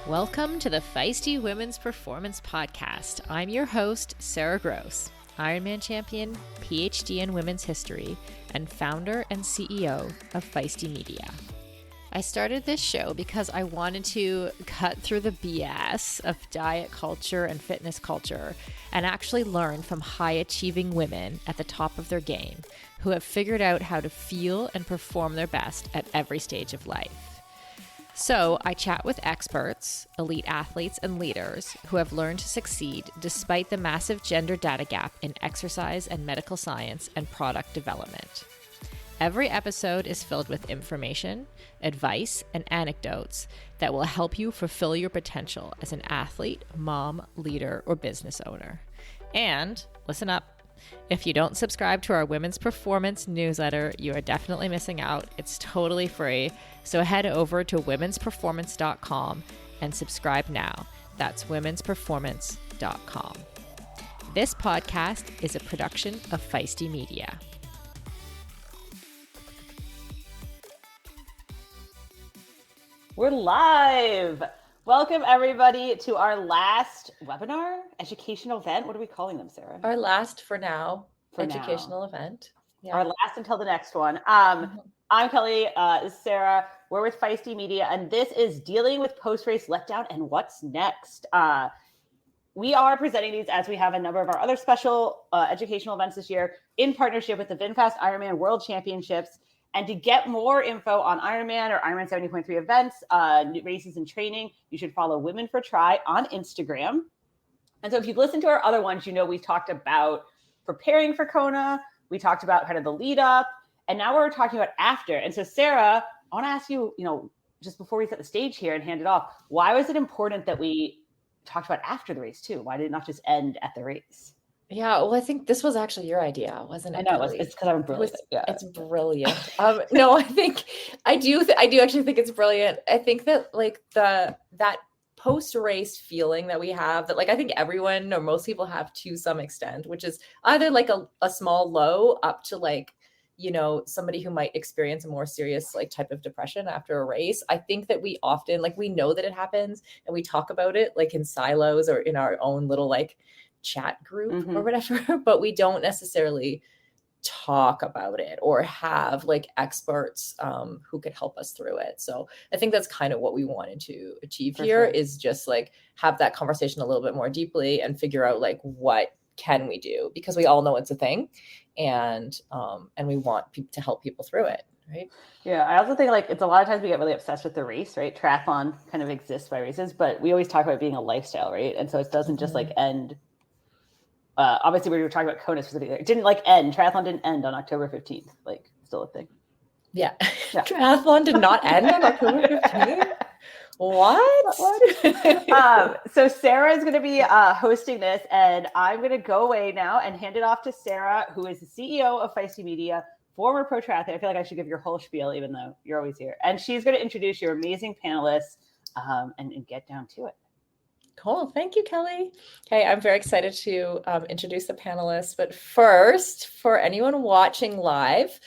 Welcome to the Feisty Women's Performance Podcast. I'm your host, Sara Gross, Ironman champion, PhD in women's history, and founder and CEO of Feisty Media. I started this show because I wanted to cut through the BS of diet culture and fitness culture and actually learn from high-achieving women at the top of their game who have figured out how to feel and perform their best at every stage of life. So I chat with experts, elite athletes, and leaders who have learned to succeed despite the massive gender data gap in exercise and medical science and product development. Every episode is filled with information, advice, and anecdotes that will help you fulfill your potential as an athlete, mom, leader, or business owner. And listen up. If you don't subscribe to our Women's Performance newsletter, you are definitely missing out. It's totally free. So head over to womensperformance.com and subscribe now. That's womensperformance.com. This podcast is a production of Feisty Media. We're live. Welcome everybody to our last webinar, educational event. What are we calling them, Sarah? Our last for now, educational event. Yeah. Our last until the next one. I'm Kelly, this is Sarah. We're with Feisty Media, and this is dealing with post-race letdown and what's next. We are presenting these as we have a number of our other special educational events this year in partnership with the Vinfast IRONMAN World Championships. And to get more info on Ironman or Ironman 70.3 events, races and training, you should follow Women for Try on Instagram. And so if you've listened to our other ones, you know we've talked about preparing for Kona. We talked about kind of the lead up. And now we're talking about after. And so Sarah, I want to ask you, just before we set the stage here and hand it off, why was it important that we talked about after the race too? Why did it not just end at the race? Yeah, well, I think this was actually your idea, wasn't it? I know, it's because I'm brilliant. It's brilliant. No, I think I do actually think it's brilliant. I think that like that post-race feeling that we have, that like I think everyone or most people have to some extent, which is either like a small low up to like, somebody who might experience a more serious like type of depression after a race. I think that we often like we know that it happens and we talk about it like in silos or in our own little like chat group or whatever, but we don't necessarily talk about it or have like experts who could help us through it. So I think that's kind of what we wanted to achieve here is just like have that conversation a little bit more deeply and figure out like what can we do, because we all know it's a thing and we want to help people through it. Right. Yeah. I also think like it's a lot of times we get really obsessed with the race, right? Triathlon kind of exists by races, but we always talk about it being a lifestyle, right? And so it doesn't just like end. Obviously, we were talking about Kona specifically. It didn't like end. Triathlon didn't end on October 15th. Like, still a thing. Yeah. Triathlon did not end on October 15th? What? So Sarah is going to be hosting this, and I'm going to go away now and hand it off to Sarah, who is the CEO of Feisty Media, former pro triathlete. I feel like I should give your whole spiel, even though you're always here. And she's going to introduce your amazing panelists and get down to it. Cool. Thank you, Kelly. Okay, I'm very excited to introduce the panelists. But first, for anyone watching live,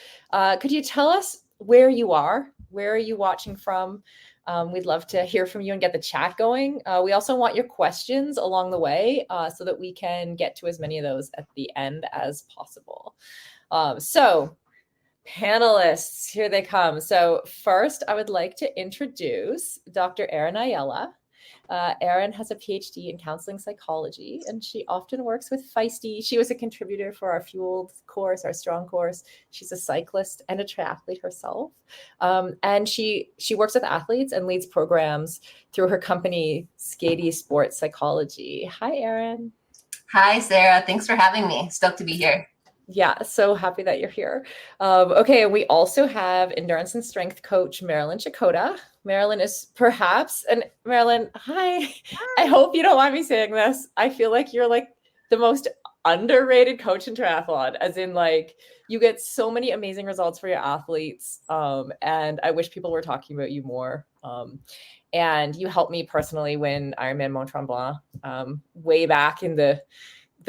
could you tell us where you are? Where are you watching from? We'd love to hear from you and get the chat going. We also want your questions along the way so that we can get to as many of those at the end as possible. So panelists, here they come. So first, I would like to introduce Dr. Erin Ayala. Erin has a PhD in counseling psychology, and she often works with Feisty. She was a contributor for our Fueled course, our Strong course. She's a cyclist and a triathlete herself. And she works with athletes and leads programs through her company, Skady Sports Psychology. Hi, Erin. Hi, Sarah. Thanks for having me. Stoked to be here. Yeah, so happy that you're here. Okay, we also have endurance and strength coach Marilyn Chakota. Marilyn is Marilyn, hi. I hope you don't mind me saying this. I feel like you're like the most underrated coach in triathlon, as in like you get so many amazing results for your athletes. And I wish people were talking about you more. And you helped me personally win Ironman Mont Tremblant way back in the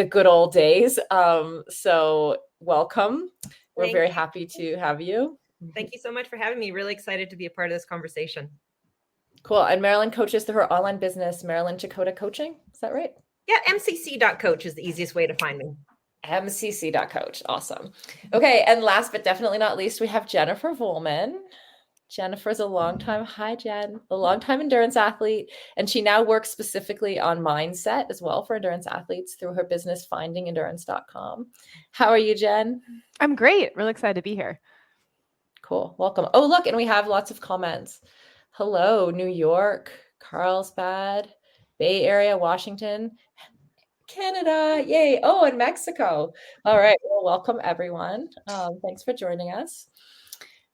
good old days. So welcome. We're very happy to have you. Thank you so much for having me. Really excited to be a part of this conversation. Cool. And Marilyn coaches through her online business, Marilyn Chakota Coaching. Is that right? Yeah, mcc.coach is the easiest way to find me. mcc.coach. Awesome. Okay. And last but definitely not least, we have Jennifer Volman. Jennifer's a longtime endurance athlete, and she now works specifically on mindset as well for endurance athletes through her business findingendurance.com. How are you, Jen? I'm great. Really excited to be here. Cool. Welcome. Oh, look, and we have lots of comments. Hello, New York, Carlsbad, Bay Area, Washington, Canada. Yay. Oh, and Mexico. All right. Well, welcome everyone. Thanks for joining us.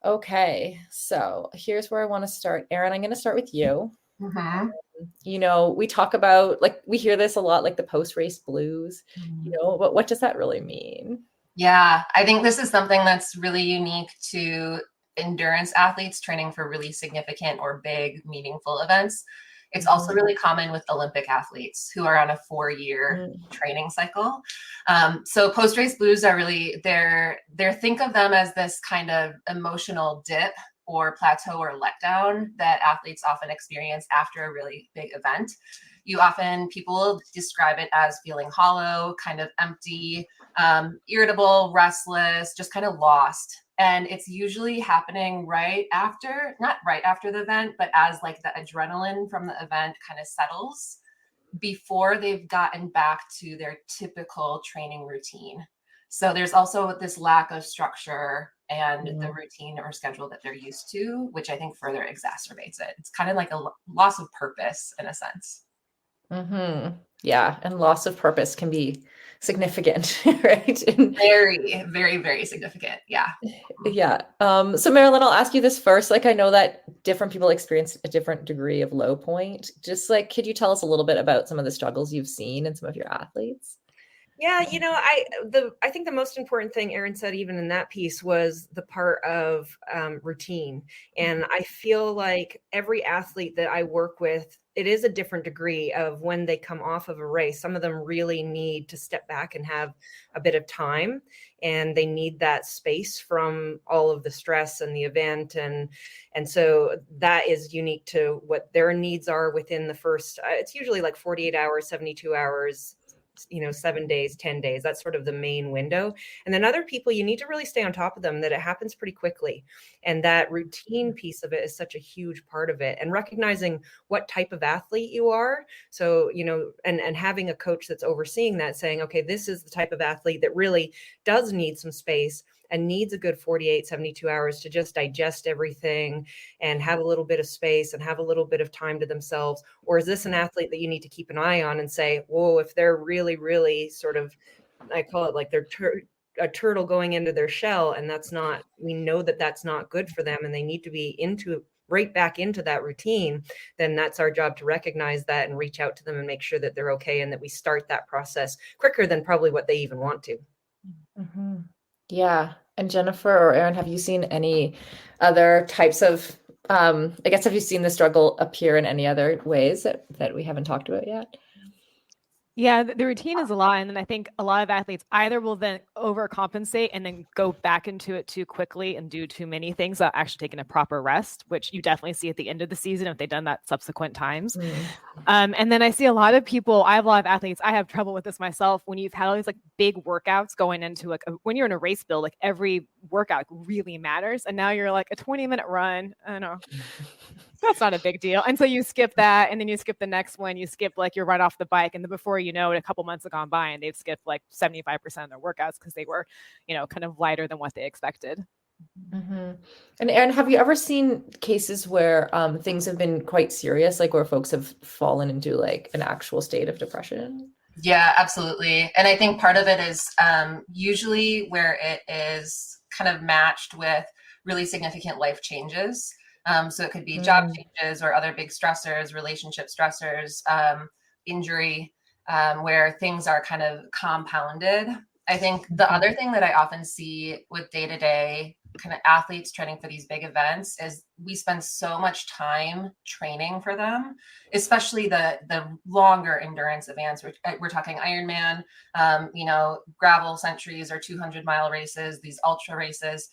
Okay. So here's where I want to start. Erin, I'm going to start with you. Mm-hmm. You know, we talk about, like, we hear this a lot, like the post-race blues, you know, but what does that really mean? Yeah, I think this is something that's really unique to endurance athletes training for really significant or big, meaningful events. It's also really common with Olympic athletes who are on a 4-year training cycle. So post-race blues are really, they're think of them as this kind of emotional dip or plateau or letdown that athletes often experience after a really big event. People describe it as feeling hollow, kind of empty, irritable, restless, just kind of lost. And it's usually happening not right after the event, but as like the adrenaline from the event kind of settles before they've gotten back to their typical training routine. So there's also this lack of structure and the routine or schedule that they're used to, which I think further exacerbates it. It's kind of like a loss of purpose in a sense. Mm-hmm. Yeah. And loss of purpose can be significant, right? Very, very, very significant. Yeah. Yeah. So Marilyn, I'll ask you this first. Like, I know that different people experience a different degree of low point. Just like, could you tell us a little bit about some of the struggles you've seen in some of your athletes? Yeah, I think the most important thing Erin said, even in that piece, was the part of routine. And I feel like every athlete that I work with, it is a different degree of when they come off of a race. Some of them really need to step back and have a bit of time, and they need that space from all of the stress and the event. And so that is unique to what their needs are within the first, it's usually like 48 hours, 72 hours, 7 days, 10 days. That's sort of the main window. And then other people, you need to really stay on top of them, that it happens pretty quickly. And that routine piece of it is such a huge part of it. And recognizing what type of athlete you are. So, and having a coach that's overseeing that, saying, okay, this is the type of athlete that really does need some space and needs a good 48, 72 hours to just digest everything and have a little bit of space and have a little bit of time to themselves? Or is this an athlete that you need to keep an eye on and say, whoa, if they're really, really sort of, I call it like they're a turtle going into their shell, and we know that that's not good for them, and they need to be right back into that routine, then that's our job to recognize that and reach out to them and make sure that they're okay, and that we start that process quicker than probably what they even want to. Mm-hmm. Yeah. And Jennifer or Erin, have you seen any other types of, have you seen the struggle appear in any other ways that we haven't talked about yet? Yeah, the routine is a lot. And then I think a lot of athletes either will then overcompensate and then go back into it too quickly and do too many things without actually taking a proper rest, which you definitely see at the end of the season if they've done that subsequent times. And then I see a lot of people, I have a lot of athletes, I have trouble with this myself, when you've had all these like big workouts going into like, when you're in a race build, like every workout really matters. And now you're like a 20-minute run. I don't know. That's not a big deal. And so you skip that, and then you skip the next one. You skip like you're right off the bike, and then before you know it, a couple months have gone by, and they've skipped like 75% of their workouts because they were, kind of lighter than what they expected. Mm-hmm. And Erin, have you ever seen cases where things have been quite serious, like where folks have fallen into like an actual state of depression? Yeah, absolutely. And I think part of it is usually where it is kind of matched with really significant life changes. So it could be job changes or other big stressors, relationship stressors, injury, where things are kind of compounded. I think the other thing that I often see with day-to-day kind of athletes training for these big events is we spend so much time training for them, especially the longer endurance events. We're talking Ironman, gravel centuries or 200-mile races, these ultra races.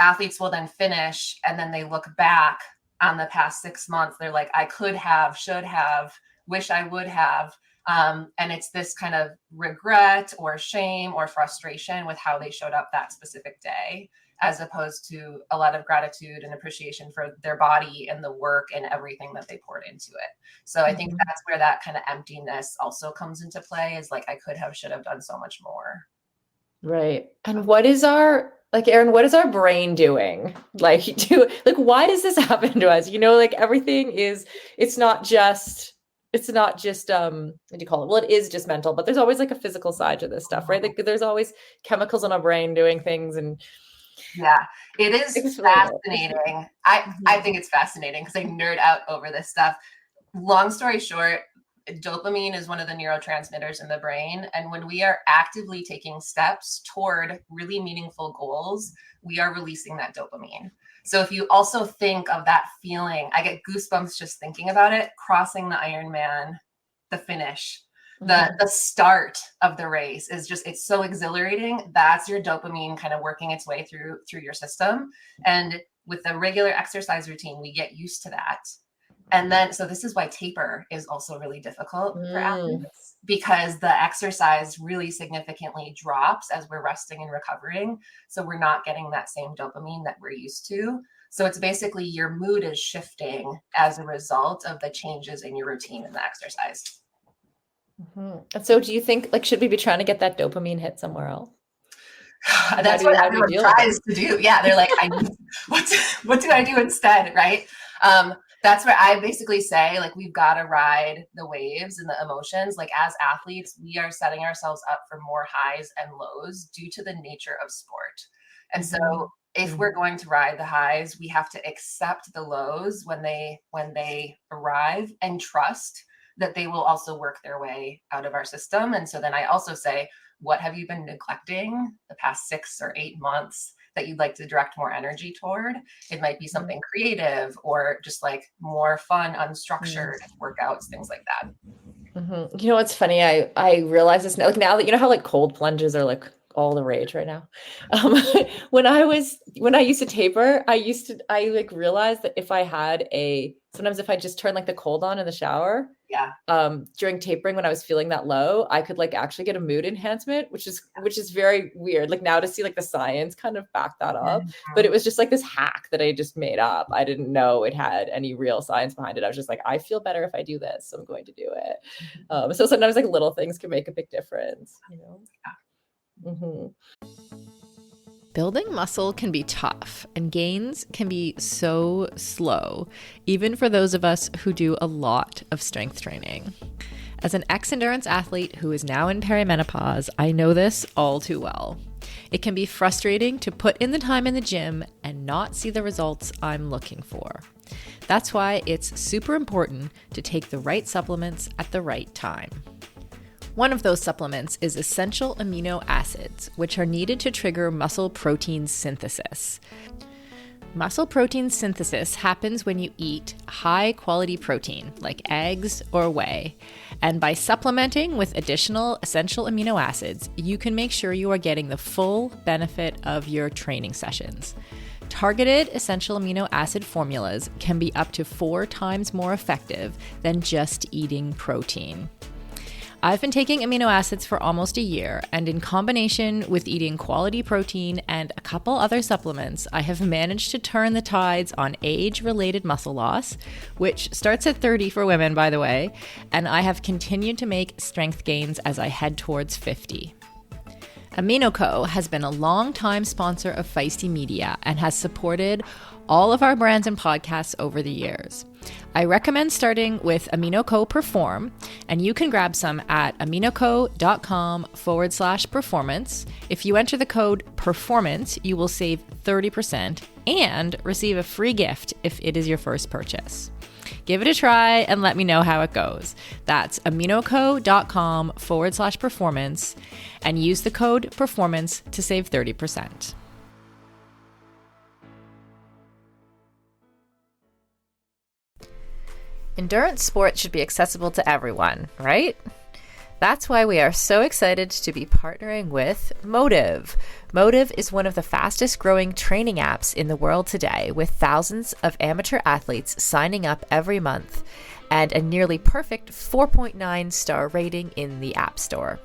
Athletes will then finish, and then they look back on the past 6 months. They're like, I could have, should have, wish I would have. And it's this kind of regret or shame or frustration with how they showed up that specific day, as opposed to a lot of gratitude and appreciation for their body and the work and everything that they poured into it. So I think that's where that kind of emptiness also comes into play, is like, I could have, should have done so much more. Right. And what is our, like, Erin, what is our brain doing? Like, why does this happen to us? Like everything is, it's not just, what do you call it? Well, it is just mental, but there's always like a physical side to this stuff, right? Like there's always chemicals in our brain doing things. And yeah, it is fascinating. I think it's fascinating because I nerd out over this stuff. Long story short, dopamine is one of the neurotransmitters in the brain. And when we are actively taking steps toward really meaningful goals, we are releasing that dopamine. So if you also think of that feeling, I get goosebumps just thinking about it, crossing the Ironman, the finish, the start of the race is just, it's so exhilarating. That's your dopamine kind of working its way through your system. And with a regular exercise routine, we get used to that. And then, so this is why taper is also really difficult for athletes, because the exercise really significantly drops as we're resting and recovering. So we're not getting that same dopamine that we're used to. So it's basically your mood is shifting as a result of the changes in your routine and the exercise. And so do you think, like, should we be trying to get that dopamine hit somewhere else? That's what everyone tries to do. Yeah. They're like, what do I do instead? Right. That's where I basically say, like, we've got to ride the waves and the emotions. Like, as athletes, we are setting ourselves up for more highs and lows due to the nature of sport. And so if we're going to ride the highs, we have to accept the lows when they arrive and trust that they will also work their way out of our system. And so then I also say, what have you been neglecting the past 6 or 8 months that you'd like to direct more energy toward? It might be something creative or just like more fun, unstructured workouts, things like that. What's funny? I realize this now, like, now that, how like cold plunges are like all the rage right now. When I used to taper, I like realized that if I just turn like the cold on in the shower, during tapering, when I was feeling that low, I could like actually get a mood enhancement, which is very weird. Like now to see like the science kind of back that up, but it was just like this hack that I just made up. I didn't know it had any real science behind it. I was just like, I feel better if I do this, so I'm going to do it. So sometimes like little things can make a big difference, Building muscle can be tough, and gains can be so slow, even for those of us who do a lot of strength training. As an ex-endurance athlete who is now in perimenopause, I know this all too well. It can be frustrating to put in the time in the gym and not see the results I'm looking for. That's why it's super important to take the right supplements at the right time. One of those supplements is essential amino acids, which are needed to trigger muscle protein synthesis. Muscle protein synthesis happens when you eat high-quality protein, like eggs or whey. And by supplementing with additional essential amino acids, you can make sure you are getting the full benefit of your training sessions. Targeted essential amino acid formulas can be up to 4 times more effective than just eating protein. I've been taking amino acids for almost a year, and in combination with eating quality protein and a couple other supplements, I have managed to turn the tides on age-related muscle loss, which starts at 30 for women, by the way, and I have continued to make strength gains as I head towards 50. AminoCo has been a long-time sponsor of Feisty Media and has supported all of our brands and podcasts over the years. I recommend starting with AminoCo Perform, and you can grab some at aminoco.com/performance. If you enter the code PERFORMANCE, you will save 30% and receive a free gift if it is your first purchase. Give it a try and let me know how it goes. That's aminoco.com/performance and use the code PERFORMANCE to save 30%. Endurance sports should be accessible to everyone, right? That's why we are so excited to be partnering with Motive. Motive is one of the fastest growing training apps in the world today, with thousands of amateur athletes signing up every month and a nearly perfect 4.9 star rating in the App Store.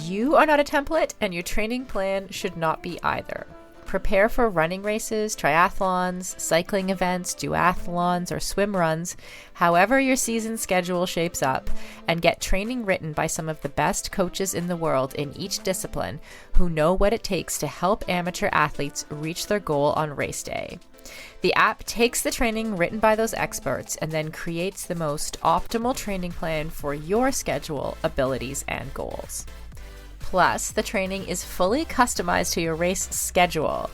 You are not a template, and your training plan should not be either. Prepare for running races, triathlons, cycling events, duathlons, or swim runs, however your season schedule shapes up, and get training written by some of the best coaches in the world in each discipline who know what it takes to help amateur athletes reach their goal on race day. The app takes the training written by those experts and then creates the most optimal training plan for your schedule, abilities, and goals. Plus, the training is fully customized to your race schedule,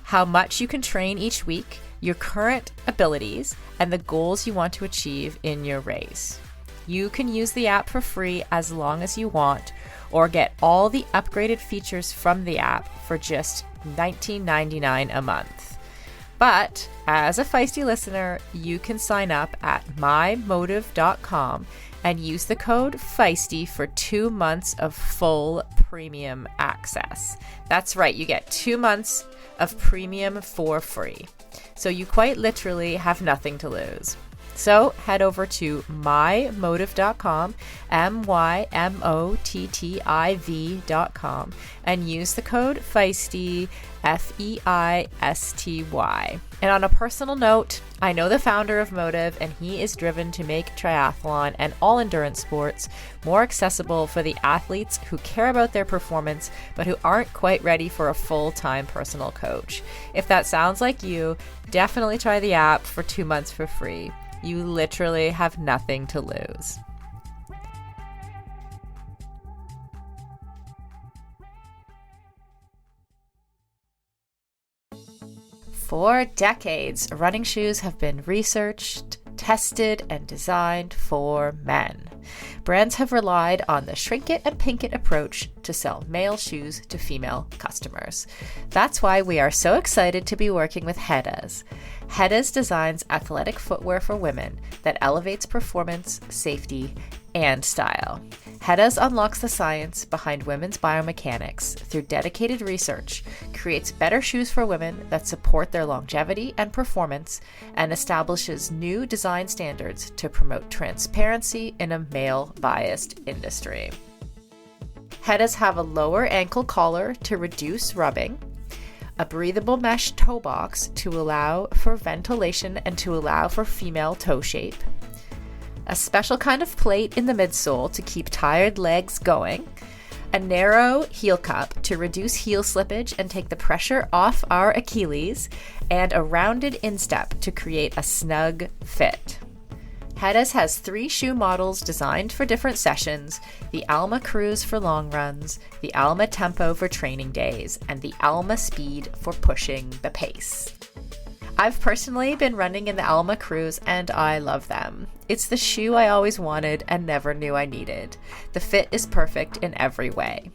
how much you can train each week, your current abilities, and the goals you want to achieve in your race. You can use the app for free as long as you want, or get all the upgraded features from the app for just $19.99 a month. But as a Feisty listener, you can sign up at mymotive.com and use the code Feisty for 2 months of full premium access. That's right, you get 2 months of premium for free. So you quite literally have nothing to lose. So head over to mymotive.com, mymotiv.com, and use the code Feisty, Feisty. And on a personal note, I know the founder of Motive, and he is driven to make triathlon and all endurance sports more accessible for the athletes who care about their performance but who aren't quite ready for a full-time personal coach. If that sounds like you, definitely try the app for 2 months for free. You literally have nothing to lose. For decades, running shoes have been researched, tested, and designed for men. Brands have relied on the shrink it and pink it approach to sell male shoes to female customers. That's why we are so excited to be working with Hedas. Hedas designs athletic footwear for women that elevates performance, safety, and style. Hedas unlocks the science behind women's biomechanics through dedicated research, creates better shoes for women that support their longevity and performance, and establishes new design standards to promote transparency in a male-biased industry. Hedas have a lower ankle collar to reduce rubbing, a breathable mesh toe box to allow for ventilation and to allow for female toe shape, a special kind of plate in the midsole to keep tired legs going, a narrow heel cup to reduce heel slippage and take the pressure off our Achilles, and a rounded instep to create a snug fit. Hedas has 3 shoe models designed for different sessions: the Alma Cruise for long runs, the Alma Tempo for training days, and the Alma Speed for pushing the pace. I've personally been running in the Alma Cruise and I love them. It's the shoe I always wanted and never knew I needed. The fit is perfect in every way.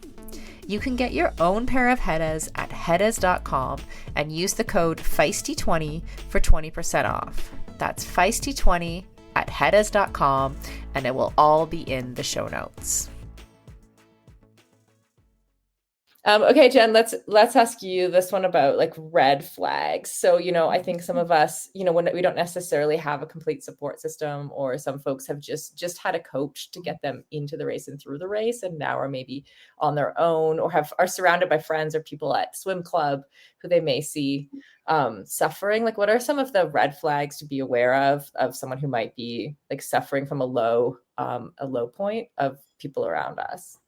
You can get your own pair of Hedas at hedas.com and use the code Feisty20 for 20% off. That's Feisty20 at hedas.com, and it will all be in the show notes. Okay, Jen, let's ask you this one about like red flags. So, I think some of us, when we don't necessarily have a complete support system, or some folks have just had a coach to get them into the race and through the race, and now are maybe on their own, or are surrounded by friends or people at swim club who they may see suffering. Like, what are some of the red flags to be aware of someone who might be like suffering from a low point of people around us?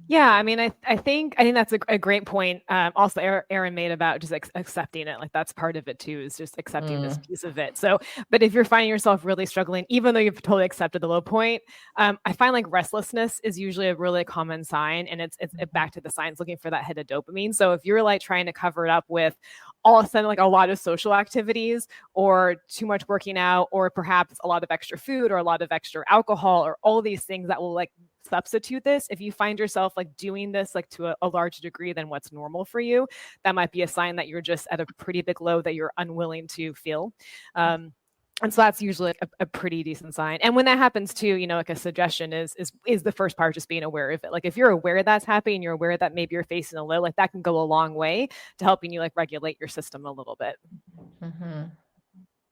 Yeah, I mean, I think that's a great point. Also, Aaron made about just accepting it. Like, that's part of it too, is just accepting this piece of it. So, but if you're finding yourself really struggling, even though you've totally accepted the low point, I find like restlessness is usually a really common sign, and it's back to the signs looking for that hit of dopamine. So if you're like trying to cover it up with all of a sudden like a lot of social activities, or too much working out, or perhaps a lot of extra food, or a lot of extra alcohol, or all these things that will like substitute this, if you find yourself like doing this like to a larger degree than what's normal for you, that might be a sign that you're just at a pretty big low that you're unwilling to feel. And so that's usually a pretty decent sign. And when that happens too, like a suggestion is the first part, just being aware of it. Like if you're aware that's happening and you're aware that maybe you're facing a low, like that can go a long way to helping you like regulate your system a little bit. Mm-hmm.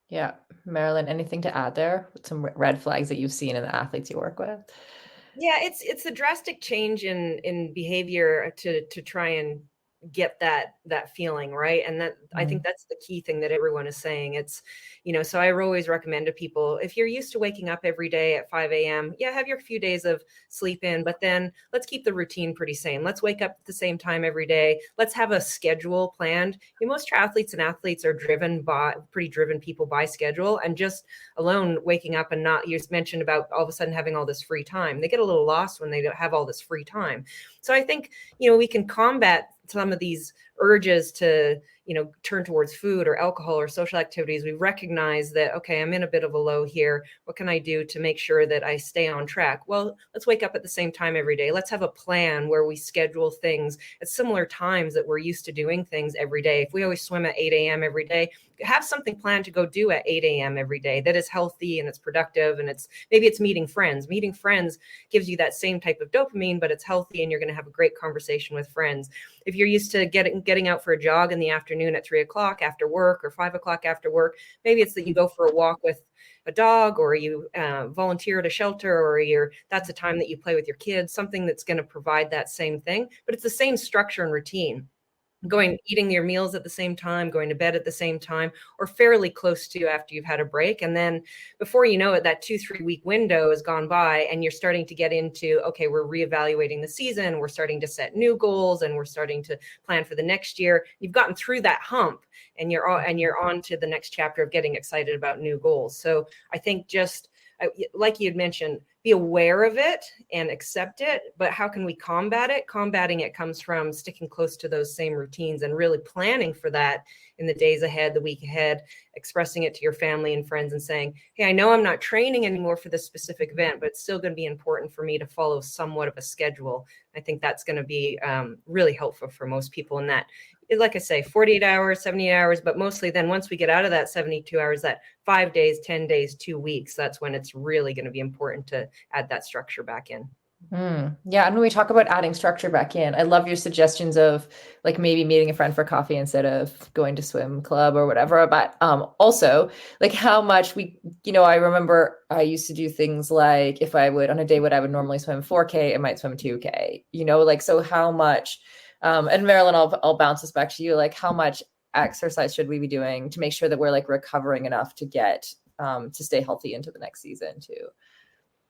Yeah. Marilyn, anything to add there? Some red flags that you've seen in the athletes you work with? Yeah, it's a drastic change in behavior to try and get that feeling, right? And that I think that's the key thing that everyone is saying. It's, so I always recommend to people, if you're used to waking up every day at 5 a.m., yeah, have your few days of sleep in, but then let's keep the routine pretty same. Let's wake up at the same time every day. Let's have a schedule planned. Most triathletes and athletes are pretty driven people by schedule, and just alone waking up and not, you mentioned about all of a sudden having all this free time. They get a little lost when they don't have all this free time. So I think, we can combat some of these urges to, turn towards food or alcohol or social activities. We recognize that, okay, I'm in a bit of a low here. What can I do to make sure that I stay on track? Well, let's wake up at the same time every day. Let's have a plan where we schedule things at similar times that we're used to doing things every day. If we always swim at 8 a.m. every day, have something planned to go do at 8 a.m. every day that is healthy and it's productive, and maybe it's meeting friends. Meeting friends gives you that same type of dopamine, but it's healthy and you're going to have a great conversation with friends. If you're used to getting out for a jog in the afternoon at 3 o'clock after work or 5 o'clock after work, maybe it's that you go for a walk with a dog, or you volunteer at a shelter, or that's a time that you play with your kids, something that's going to provide that same thing, but it's the same structure and routine. Eating your meals at the same time, going to bed at the same time, or fairly close to after you've had a break. And then before you know it, that 2-3 week window has gone by and you're starting to get into, okay, we're reevaluating the season. We're starting to set new goals and we're starting to plan for the next year. You've gotten through that hump and you're on to the next chapter of getting excited about new goals. So I think just like you had mentioned, be aware of it and accept it. But how can we combat it? Combating it comes from sticking close to those same routines and really planning for that in the days ahead, the week ahead, expressing it to your family and friends and saying, hey, I know I'm not training anymore for this specific event, but it's still going to be important for me to follow somewhat of a schedule. I think that's going to be really helpful for most people in that. Like I say, 48 hours, 78 hours, but mostly then once we get out of that 72 hours, that 5 days, 10 days, 2 weeks, that's when it's really going to be important to add that structure back in. Yeah. And when we talk about adding structure back in, I love your suggestions of like maybe meeting a friend for coffee instead of going to swim club or whatever. But also like how much I remember I used to do things like if I would on a day when I would normally swim 4K, I might swim 2K, so how much, and Marilyn, I'll bounce this back to you. Like how much exercise should we be doing to make sure that we're like recovering enough to get, to stay healthy into the next season too?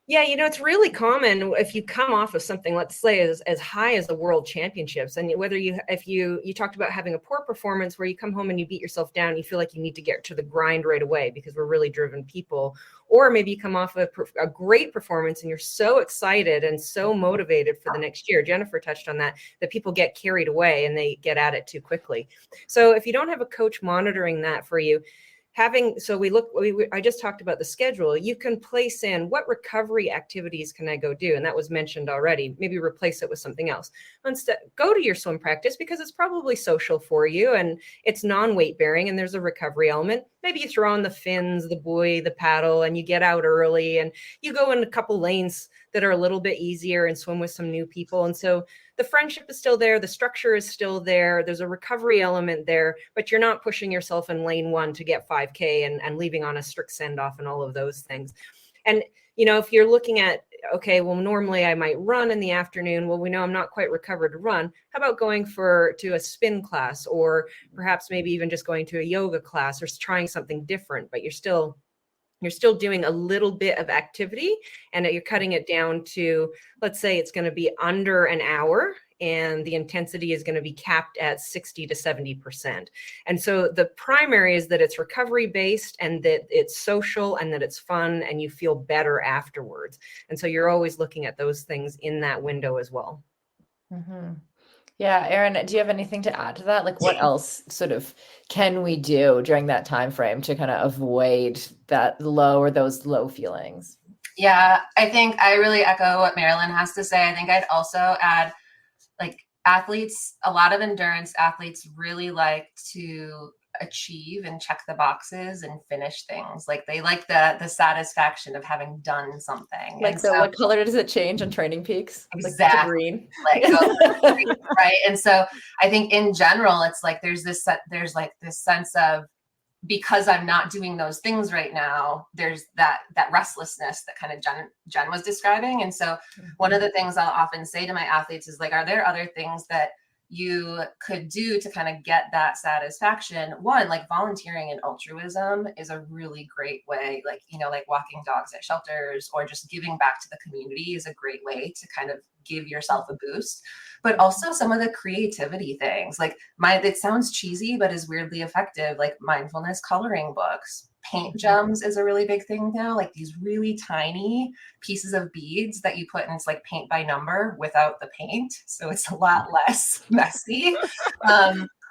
Yeah, it's really common if you come off of something, let's say as high as the world championships, and if you talked about having a poor performance where you come home and you beat yourself down, you feel like you need to get to the grind right away because we're really driven people, or maybe you come off of a great performance and you're so excited and so motivated for the next year. Jennifer touched on that people get carried away and they get at it too quickly. So if you don't have a coach monitoring that for you, I just talked about the schedule. You can place in what recovery activities can I go do? And that was mentioned already. Maybe replace it with something else. Instead, go to your swim practice because it's probably social for you and it's non-weight bearing and there's a recovery element. Maybe you throw on the fins, the buoy, the paddle, and you get out early and you go in a couple lanes that are a little bit easier and swim with some new people. And so the friendship is still there. The structure is still there. There's a recovery element there, but you're not pushing yourself in lane 1 to get 5K and leaving on a strict send off and all of those things. And, if you're looking at, okay, well, normally I might run in the afternoon. Well, we know I'm not quite recovered to run. How about going to a spin class, or perhaps maybe even just going to a yoga class or trying something different, but you're still doing a little bit of activity and you're cutting it down to, let's say it's going to be under an hour and the intensity is going to be capped at 60 to 70%. And so the primary is that it's recovery based and that it's social and that it's fun and you feel better afterwards. And so you're always looking at those things in that window as well. Mm-hmm. Yeah, Erin, do you have anything to add to that? Like what else sort of can we do during that time frame to kind of avoid that low or those low feelings? Yeah, I think I really echo what Marilyn has to say. I think I'd also add like athletes, a lot of endurance athletes really like to achieve and check the boxes and finish things. Like they like the satisfaction of having done something. Like, so what color does it change on Training Peaks? Exactly. Like green. Like, right. And so I think in general, it's like there's this sense of, because I'm not doing those things right now, there's that restlessness that kind of Jen was describing. And so one of the things I'll often say to my athletes is like, are there other things that you could do to kind of get that satisfaction? One, like volunteering and altruism is a really great way, like, you know, like walking dogs at shelters or just giving back to the community is a great way to kind of give yourself a boost. But also some of the creativity things, like it sounds cheesy, but is weirdly effective, like mindfulness coloring books. Paint gems is a really big thing now, like these really tiny pieces of beads that you put in, it's like paint by number without the paint. So it's a lot less messy.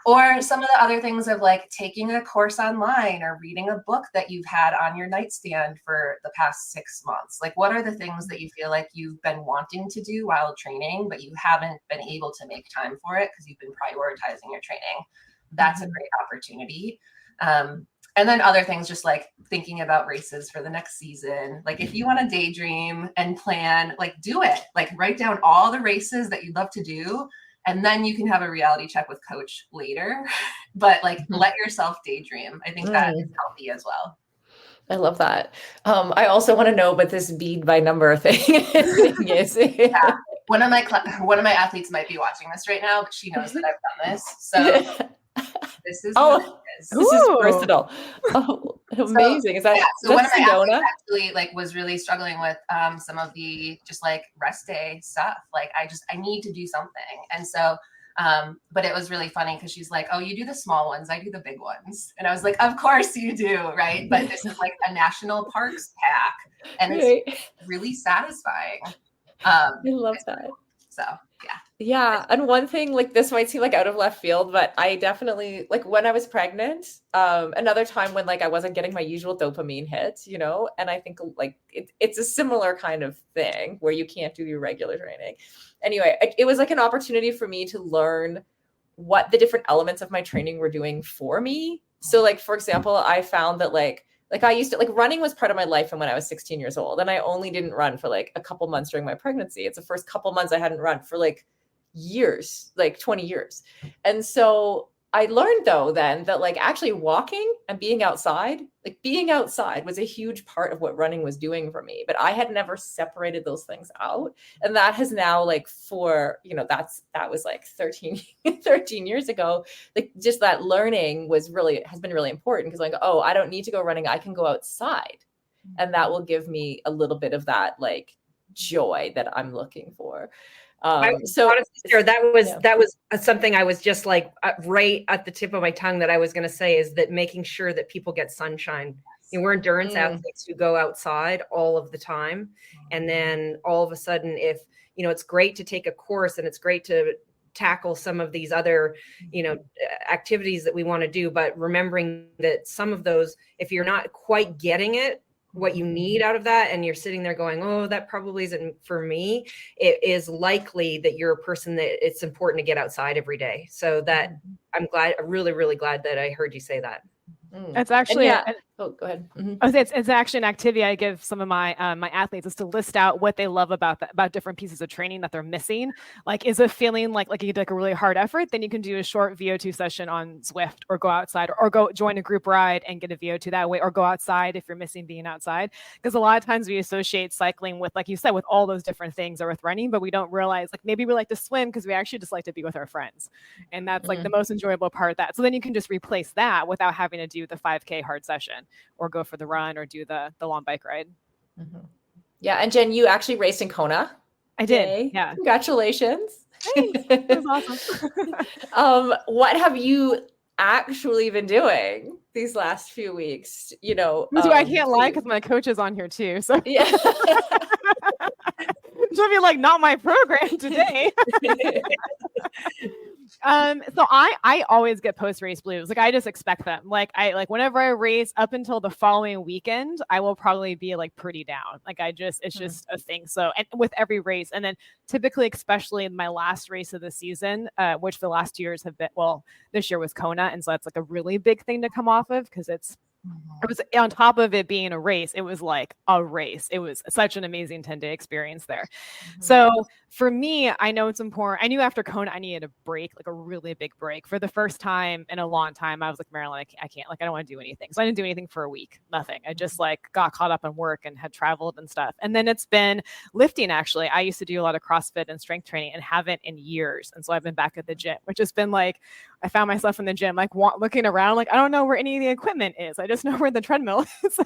Or some of the other things of like taking a course online or reading a book that you've had on your nightstand for the past 6 months. Like, what are the things that you feel like you've been wanting to do while training, but you haven't been able to make time for it because you've been prioritizing your training? That's a great opportunity. And then other things, just like thinking about races for the next season. Like if you want to daydream and plan, like do it, like write down all the races that you'd love to do. And then you can have a reality check with coach later, but like let yourself daydream. I think that is healthy as well. I love that. I also want to know what this bead by number thing is. Yeah. One of my athletes might be watching this right now, but she knows that I've done this. So this is what it is. This is versatile. Oh, amazing. Is that so one of my athletes actually like was really struggling with some of the just like rest day stuff. Like I need to do something. And so but it was really funny because she's like, oh, you do the small ones, I do the big ones. And I was like, of course you do, right? But this is like a national parks pack and it's really satisfying. I love that. So yeah. And one thing, like this might seem like out of left field, but I definitely, like when I was pregnant, another time when like I wasn't getting my usual dopamine hits, you know, and I think like it's a similar kind of thing where you can't do your regular training. Anyway, it was like an opportunity for me to learn what the different elements of my training were doing for me. So like, for example, I found that like I used to, like running was part of my life. And when I was 16 years old, and I only didn't run for like a couple months during my pregnancy. It's the first couple months I hadn't run for like years, like 20 years. And so I learned though, then that like actually walking and being outside was a huge part of what running was doing for me, but I had never separated those things out. And that has now like that was like 13 years ago. Like just that learning has been really important because like, oh, I don't need to go running. I can go outside and that will give me a little bit of that like joy that I'm looking for. So honestly, Sarah, that was something I was just like right at the tip of my tongue that I was going to say is that making sure that people get sunshine. You know, we're endurance athletes who go outside all of the time. And then all of a sudden, if, you know, it's great to take a course and it's great to tackle some of these other, you know, activities that we want to do, but remembering that some of those, if you're not quite getting what you need out of that, and you're sitting there going, oh, that probably isn't for me, it is likely that you're a person that it's important to get outside every day. So that I'm really, really glad that I heard you say that. It's actually go ahead. It's actually an activity I give some of my my athletes is to list out what they love about different pieces of training that they're missing. Like, is it feeling like you did like a really hard effort? Then you can do a short VO2 session on Zwift, or go outside, or go join a group ride and get a VO2 that way, or go outside if you're missing being outside. Because a lot of times we associate cycling with, like you said, with all those different things, or with running, but we don't realize like maybe we like to swim because we actually just like to be with our friends, and that's like the most enjoyable part of that. So then you can just replace that without having to do the 5K hard session, or go for the run, or do the long bike ride. Yeah. And Jen, you actually raced in Kona. I did. Yay. Yeah. Congratulations. It was awesome. What have you actually been doing these last few weeks? You know, I can't lie because my coach is on here too. So yeah. She'll be like, not my program today. So I always get post-race blues. Like I just expect them. Like whenever I race up until the following weekend, I will probably be like pretty down. Like it's just a thing. So, and with every race, and then typically, especially in my last race of the season, which the last 2 years have been, well, this year was Kona, and so that's like a really big thing to come off of because it was on top of it being a race. It was like a race. It was such an amazing 10-day experience there. So for me, I know it's important. I knew after Kona, I needed a break, like a really big break. For the first time in a long time, I was like, Marilyn, I can't, like, I don't want to do anything. So I didn't do anything for a week, nothing. I just like got caught up in work and had traveled and stuff. And then it's been lifting, actually. I used to do a lot of CrossFit and strength training and haven't in years. And so I've been back at the gym, which has been like, I found myself in the gym, like looking around, like, I don't know where any of the equipment is. I just know where the treadmill is. So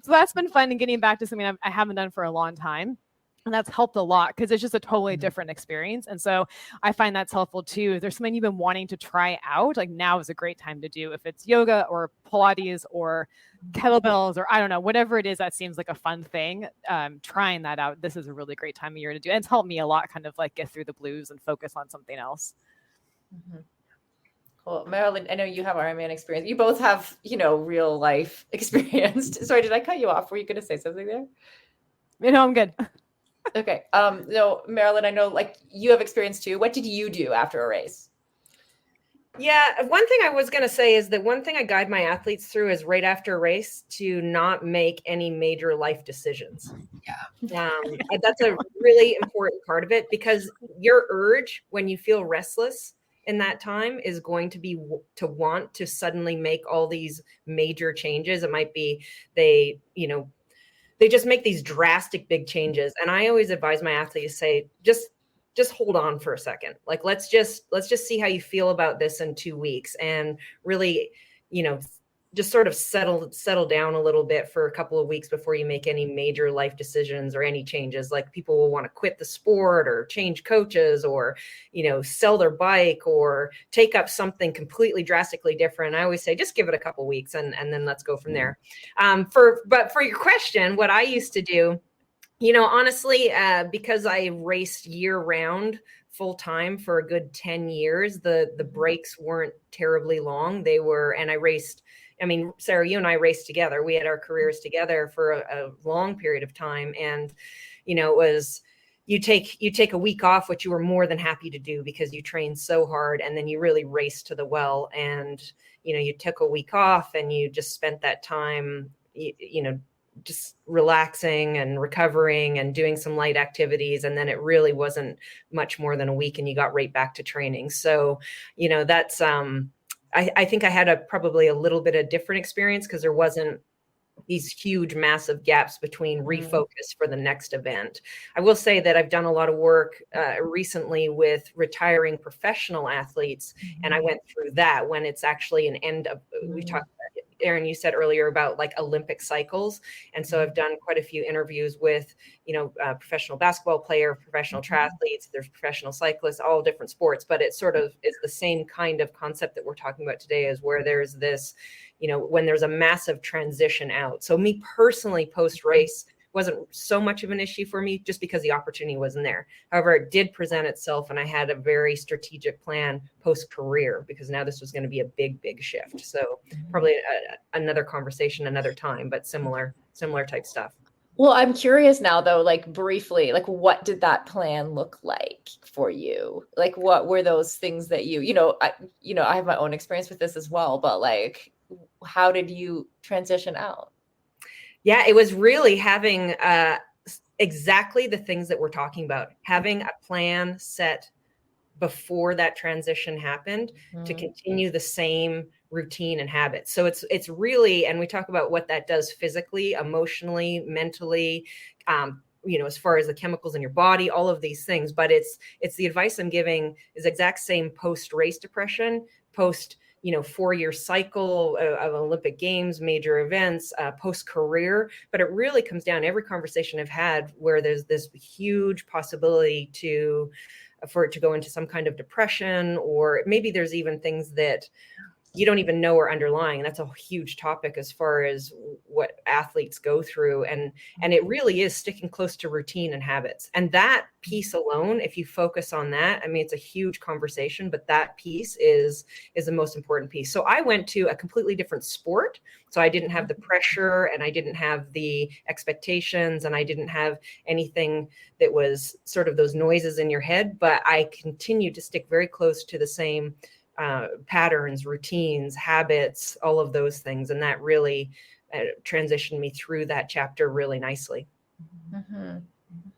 that's been fun, and getting back to something I haven't done for a long time. And that's helped a lot because it's just a totally different experience. And so I find that's helpful too. If there's something you've been wanting to try out, like now is a great time to do. If it's yoga or Pilates or kettlebells or I don't know, whatever it is that seems like a fun thing, trying that out, this is a really great time of year to do. And it's helped me a lot, kind of like get through the blues and focus on something else. Well, Marilyn, I know you have Ironman experience. You both have, real life experience. Sorry, did I cut you off? Were you going to say something there? I'm good. Okay. No, Marilyn, I know like you have experience too. What did you do after a race? Yeah, one thing I was going to say is that one thing I guide my athletes through is right after a race to not make any major life decisions. Yeah. That's a really important part of it, because your urge when you feel restless in that time is going to be to want to suddenly make all these major changes. It might be they just make these drastic big changes. And I always advise my athletes, say, just hold on for a second. Like, let's just see how you feel about this in 2 weeks, and really, just sort of settle down a little bit for a couple of weeks before you make any major life decisions or any changes. Like, people will want to quit the sport or change coaches or, sell their bike or take up something completely drastically different. I always say, just give it a couple of weeks and then let's go from there. But for your question, what I used to do, honestly, because I raced year round full time for a good 10 years, the breaks weren't terribly long. They were, and I raced, Sarah, you and I raced together. We had our careers together for a long period of time. And, it was, you take a week off, which you were more than happy to do because you trained so hard, and then you really raced to the well. And, you took a week off and you just spent that time, just relaxing and recovering and doing some light activities. And then it really wasn't much more than a week and you got right back to training. So, that's, I think I had probably a little bit of different experience because there wasn't these huge, massive gaps between refocus for the next event. I will say that I've done a lot of work recently with retiring professional athletes. And I went through that when it's actually an end of, we talked about, Erin, you said earlier about like Olympic cycles. And so I've done quite a few interviews with, professional basketball player, professional triathletes, there's professional cyclists, all different sports, but it sort of is the same kind of concept that we're talking about today, is where there's this, when there's a massive transition out. So me personally, post-race wasn't so much of an issue for me just because the opportunity wasn't there. However, it did present itself, and I had a very strategic plan post-career because now this was going to be a big, big shift. So probably another conversation, another time, but similar type stuff. Well, I'm curious now though, like briefly, like what did that plan look like for you? Like what were those things that I have my own experience with this as well, but like, how did you transition out? Yeah, it was really having exactly the things that we're talking about, having a plan set before that transition happened to continue the same routine and habits. So it's really, and we talk about what that does physically, emotionally, mentally, as far as the chemicals in your body, all of these things. But it's the advice I'm giving is exact same post-race depression, post 4-year cycle of Olympic Games, major events, post-career. But it really comes down, every conversation I've had where there's this huge possibility for it to go into some kind of depression, or maybe there's even things that you don't even know are underlying. And that's a huge topic as far as what athletes go through. And it really is sticking close to routine and habits. And that piece alone, if you focus on that, I mean, it's a huge conversation, but that piece is the most important piece. So I went to a completely different sport. So I didn't have the pressure, and I didn't have the expectations, and I didn't have anything that was sort of those noises in your head, but I continued to stick very close to the same patterns, routines, habits, all of those things. And that really transitioned me through that chapter really nicely. Mm-hmm.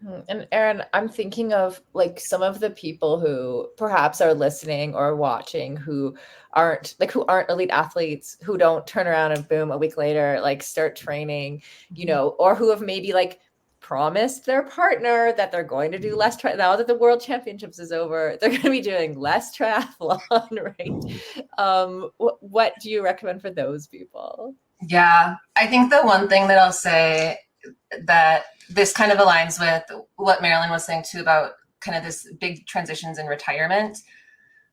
Mm-hmm. And Erin, I'm thinking of like some of the people who perhaps are listening or watching who aren't elite athletes, who don't turn around and boom, a week later, like start training, you know, or who have maybe like promised their partner that they're going to do less now that the World Championships is over, they're going to be doing less triathlon, right? What do you recommend for those people? Yeah, I think the one thing that I'll say that this kind of aligns with what Marilyn was saying too about kind of this big transitions in retirement.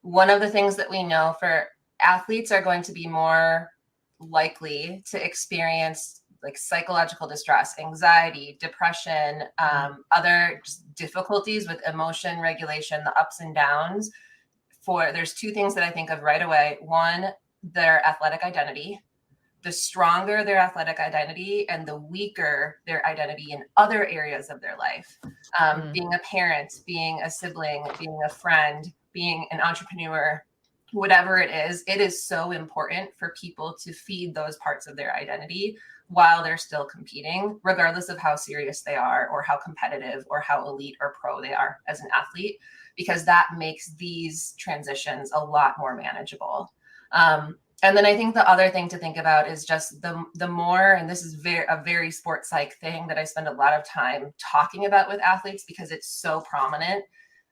One of the things that we know for athletes are going to be more likely to experience like psychological distress, anxiety, depression, other difficulties with emotion regulation, the ups and downs. There's two things that I think of right away. One, their athletic identity. The stronger their athletic identity and the weaker their identity in other areas of their life. Being a parent, being a sibling, being a friend, being an entrepreneur, whatever it is so important for people to feed those parts of their identity while they're still competing, regardless of how serious they are or how competitive or how elite or pro they are as an athlete, because that makes these transitions a lot more manageable. And then I think the other thing to think about is just the more, and this is a very sports psych thing that I spend a lot of time talking about with athletes because it's so prominent.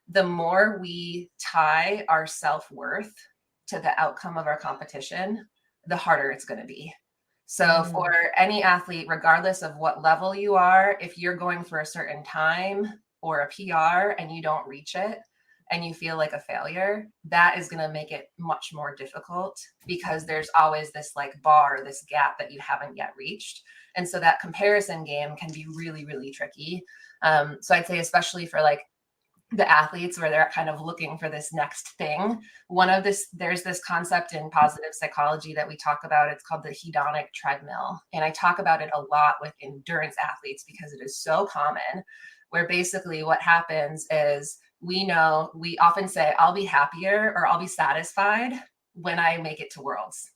The more we tie our self-worth to the outcome of our competition, the harder it's going to be. So for any athlete, regardless of what level you are, if you're going for a certain time or a PR and you don't reach it, and you feel like a failure, that is going to make it much more difficult because there's always this like bar, this gap that you haven't yet reached. And so that comparison game can be really, really tricky. So I'd say, especially for like the athletes where they're kind of looking for this next thing, there's this concept in positive psychology that we talk about. It's called the hedonic treadmill. And I talk about it a lot with endurance athletes because it is so common, where basically what happens is, we often say, I'll be happier or I'll be satisfied when I make it to Worlds.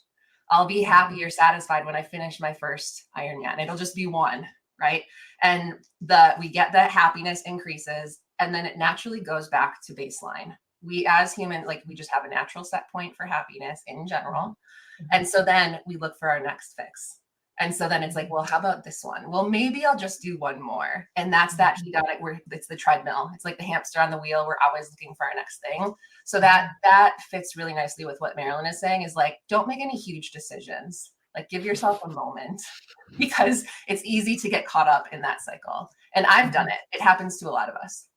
I'll be happy or satisfied when I finish my first Ironman. It'll just be one, right? And we get that happiness increases, and then it naturally goes back to baseline. We as humans, like, we just have a natural set point for happiness in general. And so then we look for our next fix. And so then it's like, well, how about this one? Well, maybe I'll just do one more. And that's that hedonic, where it's the treadmill. It's like the hamster on the wheel. We're always looking for our next thing. So that fits really nicely with what Marilyn is saying, is like, don't make any huge decisions. Like, give yourself a moment, because it's easy to get caught up in that cycle. And I've done it. It happens to a lot of us.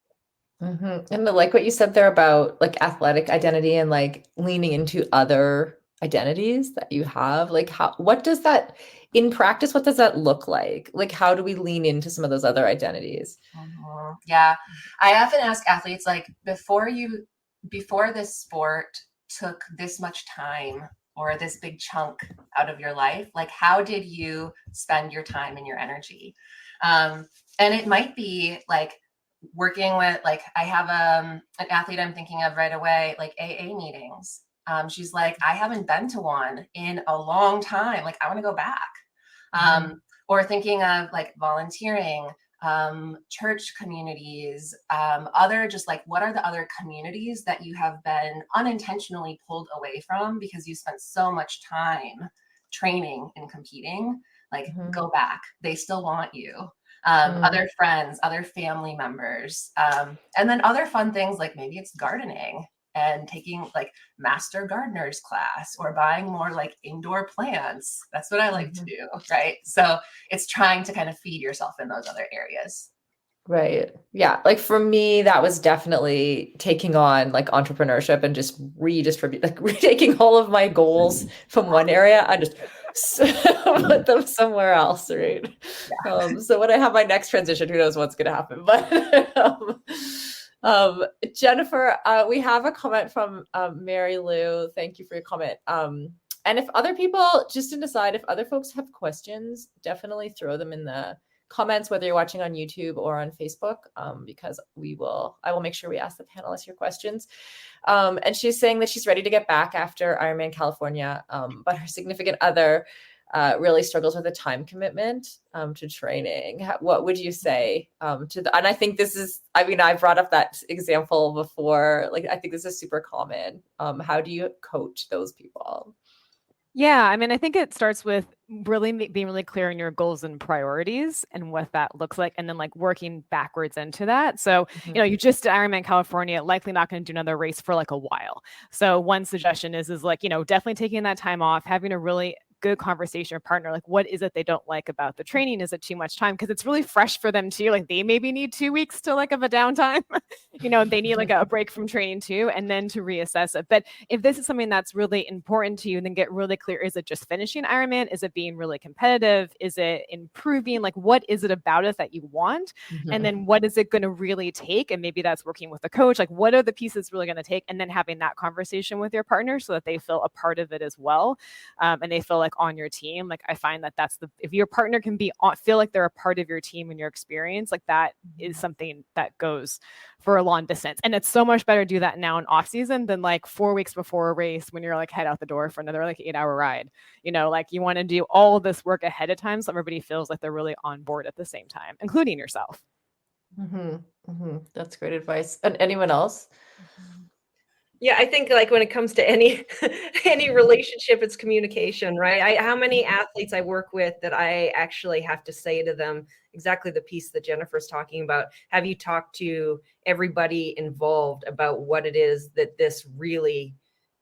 Mm-hmm. And like what you said there about like athletic identity and like leaning into other identities that you have, like what does that in practice, what does that look like? Like, how do we lean into some of those other identities? Yeah. I often ask athletes, like, before this sport took this much time or this big chunk out of your life, like, how did you spend your time and your energy? And it might be like working with, like, I have an athlete I'm thinking of right away, like AA meetings. She's like, I haven't been to one in a long time. Like, I want to go back. Or thinking of like volunteering, church communities, other, just like, what are the other communities that you have been unintentionally pulled away from because you spent so much time training and competing? Like, go back. They still want you. Other friends, other family members, and then other fun things, like maybe it's gardening and taking like master gardener's class, or buying more like indoor plants. That's what I like to do. Right. So it's trying to kind of feed yourself in those other areas. Right. Yeah. Like for me, that was definitely taking on like entrepreneurship and just redistribute, like taking all of my goals from one area and just put them somewhere else. Right. So when I have my next transition, who knows what's going to happen, but, Jennifer, we have a comment from, Mary Lou. Thank you for your comment. And if other people, just to decide, if other folks have questions, definitely throw them in the comments, whether you're watching on YouTube or on Facebook, because I will make sure we ask the panelists your questions. And she's saying that she's ready to get back after Ironman California, but her significant other really struggles with a time commitment to training. What would you say to the, and I think this is, I mean, I brought up that example before, like, I think this is super common. How do you coach those people? Yeah, I mean, I think it starts with really being really clear on your goals and priorities and what that looks like, and then like working backwards into that. So, you know, you just did Ironman California, likely not going to do another race for like a while. So one suggestion is like, you know, definitely taking that time off, having a really good conversation with your partner. Like, what is it they don't like about the training? Is it too much time? Because it's really fresh for them too. Like they maybe need 2 weeks to like of a downtime. You know, they need like a break from training too, and then to reassess it. But if this is something that's really important to you, then get really clear. Is it just finishing Ironman? Is it being really competitive? Is it improving? Like, what is it about it that you want? And then what is it going to really take? And maybe that's working with a coach. Like, what are the pieces really going to take? And then having that conversation with your partner so that they feel a part of it as well. And they feel like on your team. Like I find that if your partner can feel like they're a part of your team and your experience, like that is something that goes for a long distance. And it's so much better to do that now in off season than like 4 weeks before a race when you're like head out the door for another like 8-hour ride. You know, like you want to do all this work ahead of time so everybody feels like they're really on board at the same time, including yourself. That's great advice. And anyone else? Yeah, I think like when it comes to any relationship, it's communication, right? How many athletes I work with that I actually have to say to them exactly the piece that Jennifer's talking about. Have you talked to everybody involved about what it is that this really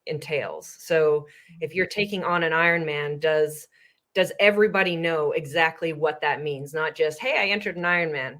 entails? So if you're taking on an Ironman, does everybody know exactly what that means? Not just, hey, I entered an Ironman.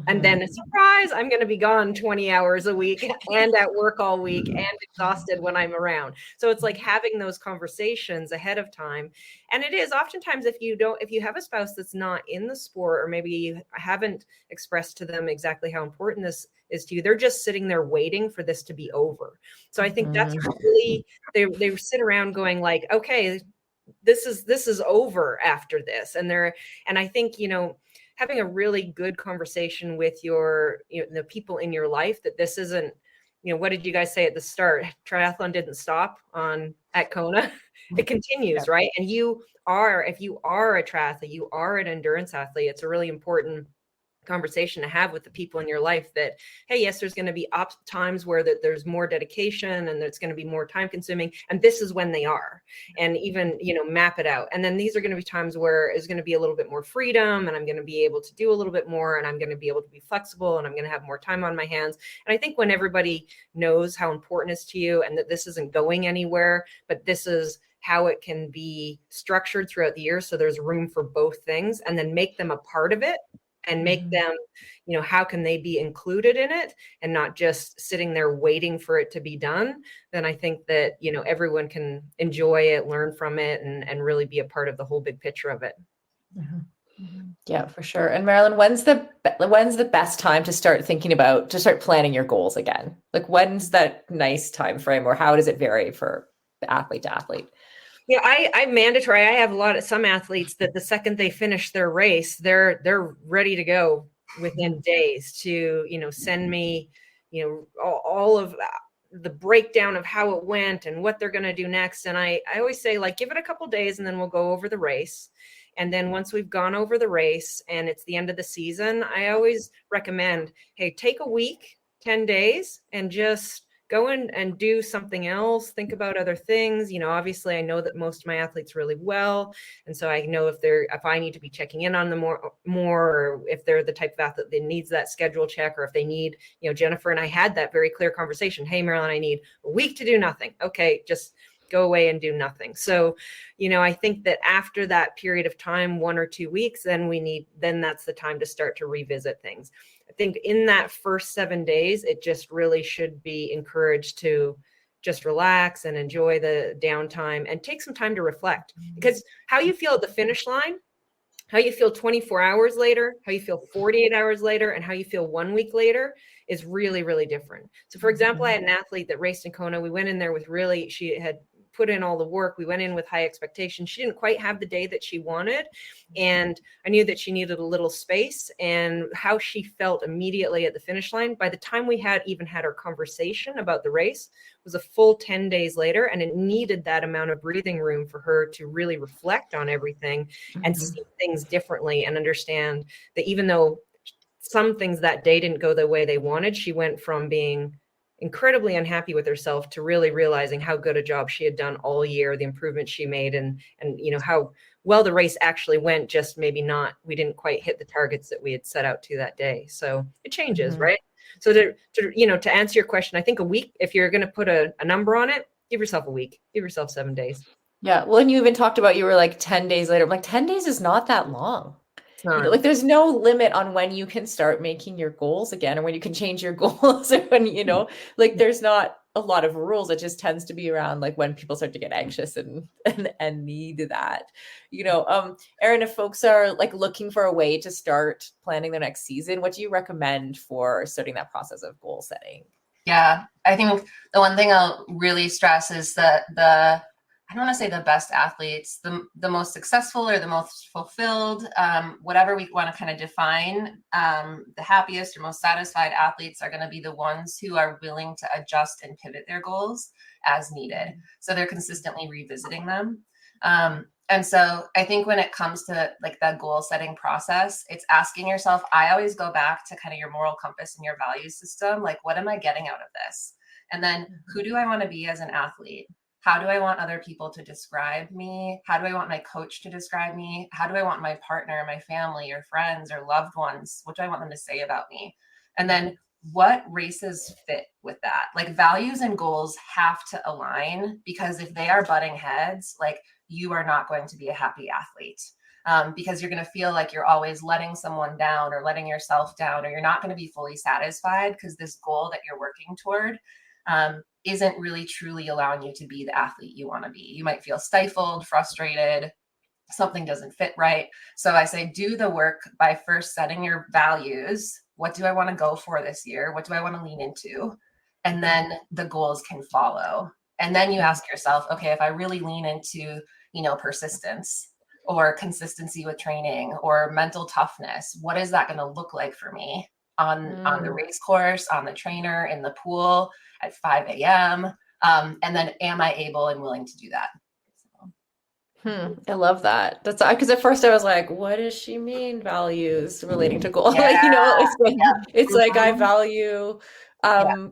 And then a surprise, I'm going to be gone 20 hours a week and at work all week and exhausted when I'm around. So it's like having those conversations ahead of time. And it is oftentimes if you have a spouse that's not in the sport, or maybe you haven't expressed to them exactly how important this is to you, they're just sitting there waiting for this to be over. So I think that's really, they sit around going like, okay, this is over after this. And I think, you know, having a really good conversation with the people in your life, that this isn't, you know, what did you guys say at the start? Triathlon didn't stop at Kona. It continues, right? And if you are a triathlete, you are an endurance athlete, it's a really important conversation to have with the people in your life that, hey, yes, there's going to be times where there's more dedication and it's going to be more time consuming, and this is when they are, and even, you know, map it out. And then these are going to be times where it's going to be a little bit more freedom, and I'm going to be able to do a little bit more, and I'm going to be able to be flexible, and I'm going to have more time on my hands. And I think when everybody knows how important it is to you, and that this isn't going anywhere, but this is how it can be structured throughout the year, so there's room for both things, and then make them a part of it, and make them, you know, how can they be included in it and not just sitting there waiting for it to be done, then I think that, you know, everyone can enjoy it, learn from it, and really be a part of the whole big picture of it. Yeah, for sure. And Marilyn, when's the best time to start planning your goals again? Like, when's that nice time frame, or how does it vary for athlete to athlete? Yeah, I'm mandatory. I have some athletes that the second they finish their race, they're ready to go within days to, you know, send me, you know, all of the breakdown of how it went and what they're going to do next. And I always say, like, give it a couple days and then we'll go over the race. And then once we've gone over the race and it's the end of the season, I always recommend, hey, take a week, 10 days, and just go in and do something else. Think about other things. You know, obviously I know that most of my athletes really well. And so I know if I need to be checking in on them more, or if they're the type of athlete that needs that schedule check, or if they need, you know, Jennifer and I had that very clear conversation. Hey, Marilyn, I need a week to do nothing. Okay, just go away and do nothing. So, I think that after that period of time, 1 or 2 weeks, then that's the time to start to revisit things. I think in that first 7 days, it just really should be encouraged to just relax and enjoy the downtime and take some time to reflect, because how you feel at the finish line, how you feel 24 hours later, how you feel 48 hours later, and how you feel 1 week later is really, really different. So for example, I had an athlete that raced in Kona. We went in there with she had put in all the work. We went in with high expectations. She didn't quite have the day that she wanted. And I knew that she needed a little space, and how she felt immediately at the finish line. By the time we had our conversation about the race was a full 10 days later. And it needed that amount of breathing room for her to really reflect on everything and see things differently, and understand that even though some things that day didn't go the way they wanted, she went from being incredibly unhappy with herself to really realizing how good a job she had done all year, the improvements she made, and how well the race actually went. Just maybe we didn't quite hit the targets that we had set out to that day. So it changes, right? So to answer your question, I think a week, if you're going to put a number on it, give yourself a week, give yourself 7 days. Yeah. Well, and you even talked about, you were like 10 days later. I'm like, 10 days is not that long. Like there's no limit on when you can start making your goals again, or when you can change your goals, or when, like there's not a lot of rules. It just tends to be around like when people start to get anxious and need that, Erin, if folks are like looking for a way to start planning their next season, what do you recommend for starting that process of goal setting? Yeah, I think the one thing I'll really stress is that I don't want to say the best athletes, the most successful or the most fulfilled, whatever we want to kind of define, the happiest or most satisfied athletes are going to be the ones who are willing to adjust and pivot their goals as needed. So they're consistently revisiting them. And so I think when it comes to like the goal setting process, it's asking yourself, I always go back to kind of your moral compass and your value system. Like, what am I getting out of this? And then who do I want to be as an athlete? How do I want other people to describe me? How do I want my coach to describe me? How do I want my partner, my family, or friends, or loved ones? What do I want them to say about me? And then what races fit with that? Like values and goals have to align, because if they are butting heads, like you are not going to be a happy athlete, because you're going to feel like you're always letting someone down or letting yourself down, or you're not going to be fully satisfied because this goal that you're working toward isn't really truly allowing you to be the athlete you want to be. You might feel stifled, frustrated, something doesn't fit right. So I say, do the work by first setting your values. What do I want to go for this year? What do I want to lean into? And then the goals can follow. And then you ask yourself, okay, if I really lean into, persistence or consistency with training or mental toughness, what is that going to look like for me on the race course, on the trainer, in the pool at 5 a.m.? And then am I able and willing to do that? I love that. That's because at first I was like, what does she mean values relating to goals? Yeah. It's like I value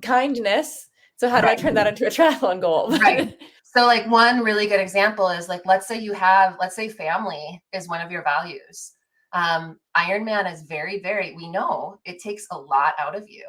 kindness. So how do I turn that into a triathlon goal? Right. So like one really good example is like, let's say family is one of your values. Ironman is very, very, we know it takes a lot out of you.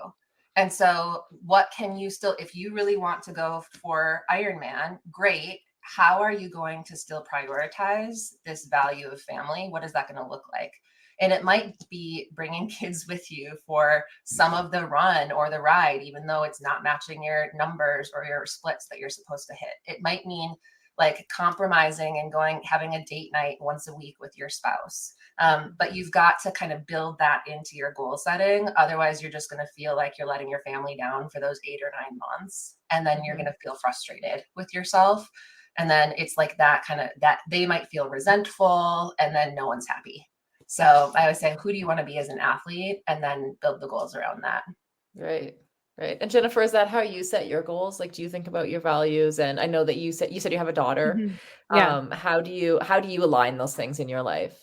And so what can you still, if you really want to go for Ironman, great. How are you going to still prioritize this value of family? What is that going to look like? And it might be bringing kids with you for some of the run or the ride, even though it's not matching your numbers or your splits that you're supposed to hit. It might mean like compromising and having a date night once a week with your spouse. But you've got to kind of build that into your goal setting. Otherwise, you're just going to feel like you're letting your family down for those 8 or 9 months. And then you're going to feel frustrated with yourself. And then it's like that they might feel resentful, and then no one's happy. So I always say, who do you want to be as an athlete? And then build the goals around that. Right. And Jennifer, is that how you set your goals? Like, do you think about your values? And I know that you said you have a daughter. Mm-hmm. Yeah. How do you align those things in your life?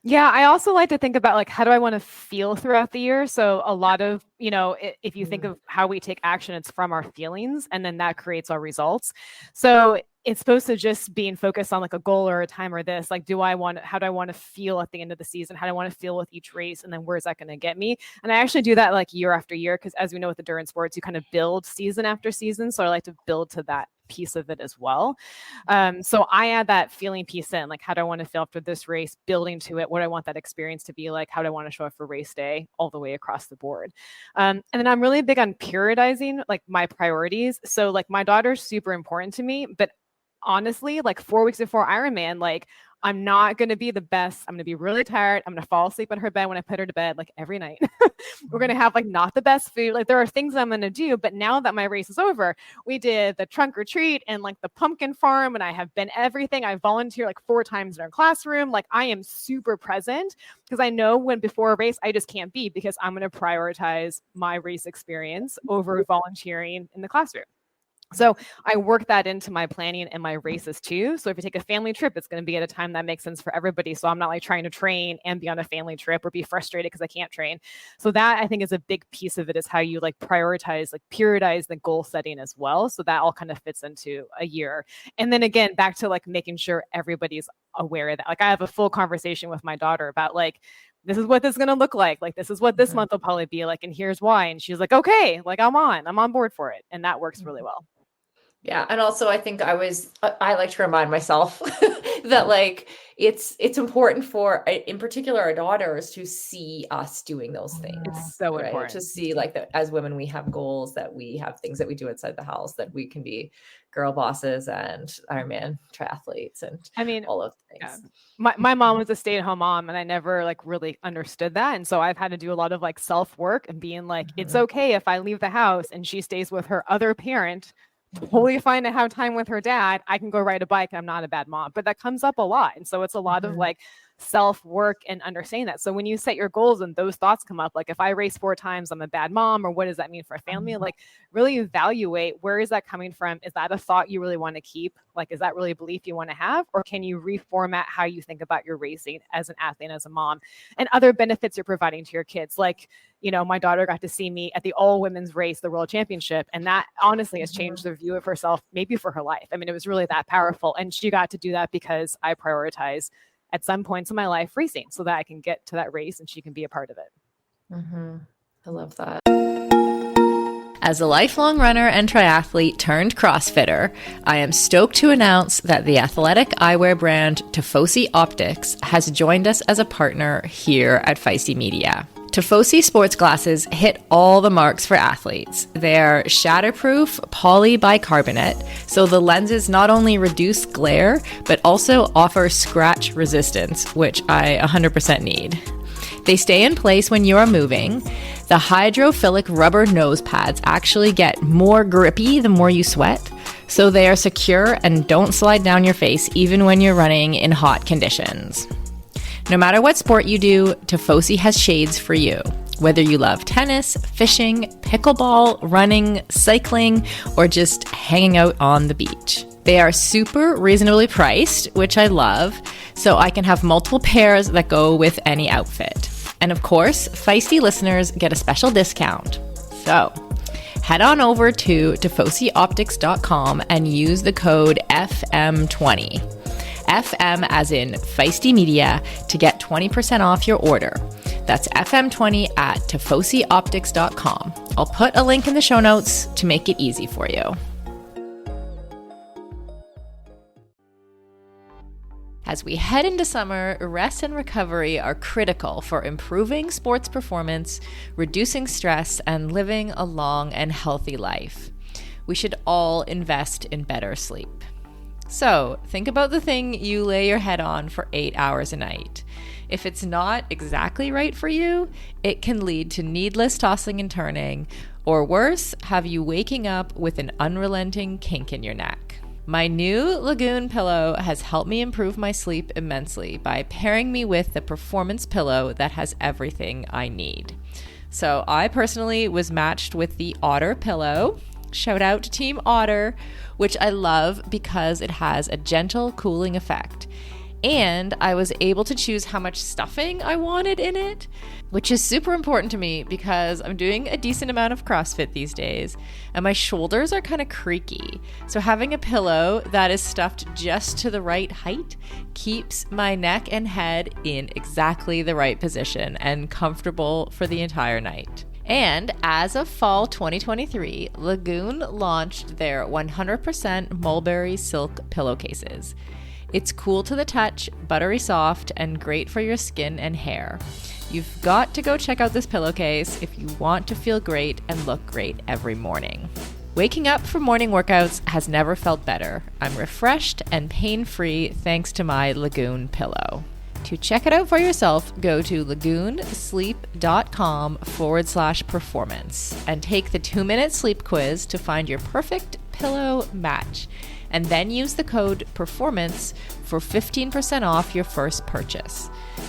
Yeah, I also like to think about like, how do I want to feel throughout the year? So a lot of, if you think of how we take action, it's from our feelings, and then that creates our results. So it's supposed to just be in focus on like a goal or a time or this, like, how do I want to feel at the end of the season? How do I want to feel with each race? And then where is that going to get me? And I actually do that like year after year, because as we know with endurance sports, you kind of build season after season. So I like to build to that piece of it as well. So I add that feeling piece in, like, how do I want to feel after this race, building to it, what do I want that experience to be like, how do I want to show up for race day, all the way across the board. And then I'm really big on prioritizing like my priorities. So like my daughter's super important to me, but honestly, like 4 weeks before Ironman, like I'm not going to be the best. I'm going to be really tired. I'm going to fall asleep in her bed when I put her to bed, like every night. We're going to have like not the best food. Like there are things I'm going to do, but now that my race is over, we did the trunk or treat and like the pumpkin farm, and I have been everything. I volunteer like 4 times in our classroom. Like I am super present because I know when before a race, I just can't be, because I'm going to prioritize my race experience over volunteering in the classroom. So I work that into my planning and my races too. So if you take a family trip, it's going to be at a time that makes sense for everybody. So I'm not like trying to train and be on a family trip or be frustrated because I can't train. So that I think is a big piece of it, is how you like prioritize, like periodize the goal setting as well. So that all kind of fits into a year. And then again, back to like making sure everybody's aware of that. Like I have a full conversation with my daughter about like, this is what this is going to look like. Like, this is what this month will probably be like. And here's why. And she's like, okay, like I'm on board for it. And that works really well. Yeah. And also I think I like to remind myself that like, it's important for, in particular, our daughters to see us doing those things. It's so important to see like that as women, we have goals, that we have things that we do outside the house, that we can be girl bosses and Ironman triathletes. And I mean, all of the things. Yeah. My mom was a stay-at-home mom, and I never like really understood that. And so I've had to do a lot of like self-work and being like, it's okay if I leave the house and she stays with her other parent, totally fine to have time with her dad. I can go ride a bike. I'm not a bad mom, but that comes up a lot. And so it's a lot of like self-work and understanding that. So when you set your goals and those thoughts come up, like if I race 4 times, I'm a bad mom, or what does that mean for a family? Like really evaluate, where is that coming from? Is that a thought you really want to keep? Like, is that really a belief you want to have? Or can you reformat how you think about your racing as an athlete and as a mom, and other benefits you're providing to your kids? Like, you know, my daughter got to see me at the all women's race, the World Championship. And that honestly has changed the view of herself, maybe for her life. I mean, it was really that powerful. And she got to do that because I prioritize at some points in my life racing, so that I can get to that race and she can be a part of it. I love that. As a lifelong runner and triathlete turned CrossFitter, I am stoked to announce that the athletic eyewear brand Tifosi Optics has joined us as a partner here at Feisty Media. Tifosi sports glasses hit all the marks for athletes. They're shatterproof polybicarbonate, so the lenses not only reduce glare, but also offer scratch resistance, which I 100% need. They stay in place when you are moving. The hydrophilic rubber nose pads actually get more grippy the more you sweat, so they are secure and don't slide down your face even when you're running in hot conditions. No matter what sport you do, Tifosi has shades for you. Whether you love tennis, fishing, pickleball, running, cycling, or just hanging out on the beach. They are super reasonably priced, which I love, so I can have multiple pairs that go with any outfit. And of course, Feisty listeners get a special discount. So head on over to tifosioptics.com and use the code FM20. FM as in Feisty Media, to get 20% off your order. That's FM20 at tifosioptics.com. I'll put a link in the show notes to make it easy for you. As we head into summer, rest and recovery are critical for improving sports performance, reducing stress, and living a long and healthy life. We should all invest in better sleep. So, think about the thing you lay your head on for 8 hours a night. If it's not exactly right for you, it can lead to needless tossing and turning, or worse, have you waking up with an unrelenting kink in your neck. My new Lagoon pillow has helped me improve my sleep immensely by pairing me with the performance pillow that has everything I need. So I personally was matched with the Otter pillow. Shout out to Team Otter, which I love because it has a gentle cooling effect. And I was able to choose how much stuffing I wanted in it, which is super important to me because I'm doing a decent amount of CrossFit these days and my shoulders are kind of creaky. So having a pillow that is stuffed just to the right height keeps my neck and head in exactly the right position and comfortable for the entire night. And as of fall 2023, Lagoon launched their 100% mulberry silk pillowcases. It's cool to the touch, buttery soft, and great for your skin and hair. You've got to go check out this pillowcase if you want to feel great and look great every morning. Waking up for morning workouts has never felt better. I'm refreshed and pain-free thanks to my Lagoon pillow. To check it out for yourself, go to lagoonsleep.com/performance and take the 2-minute sleep quiz to find your perfect pillow match. And then use the code PERFORMANCE for 15% off your first purchase.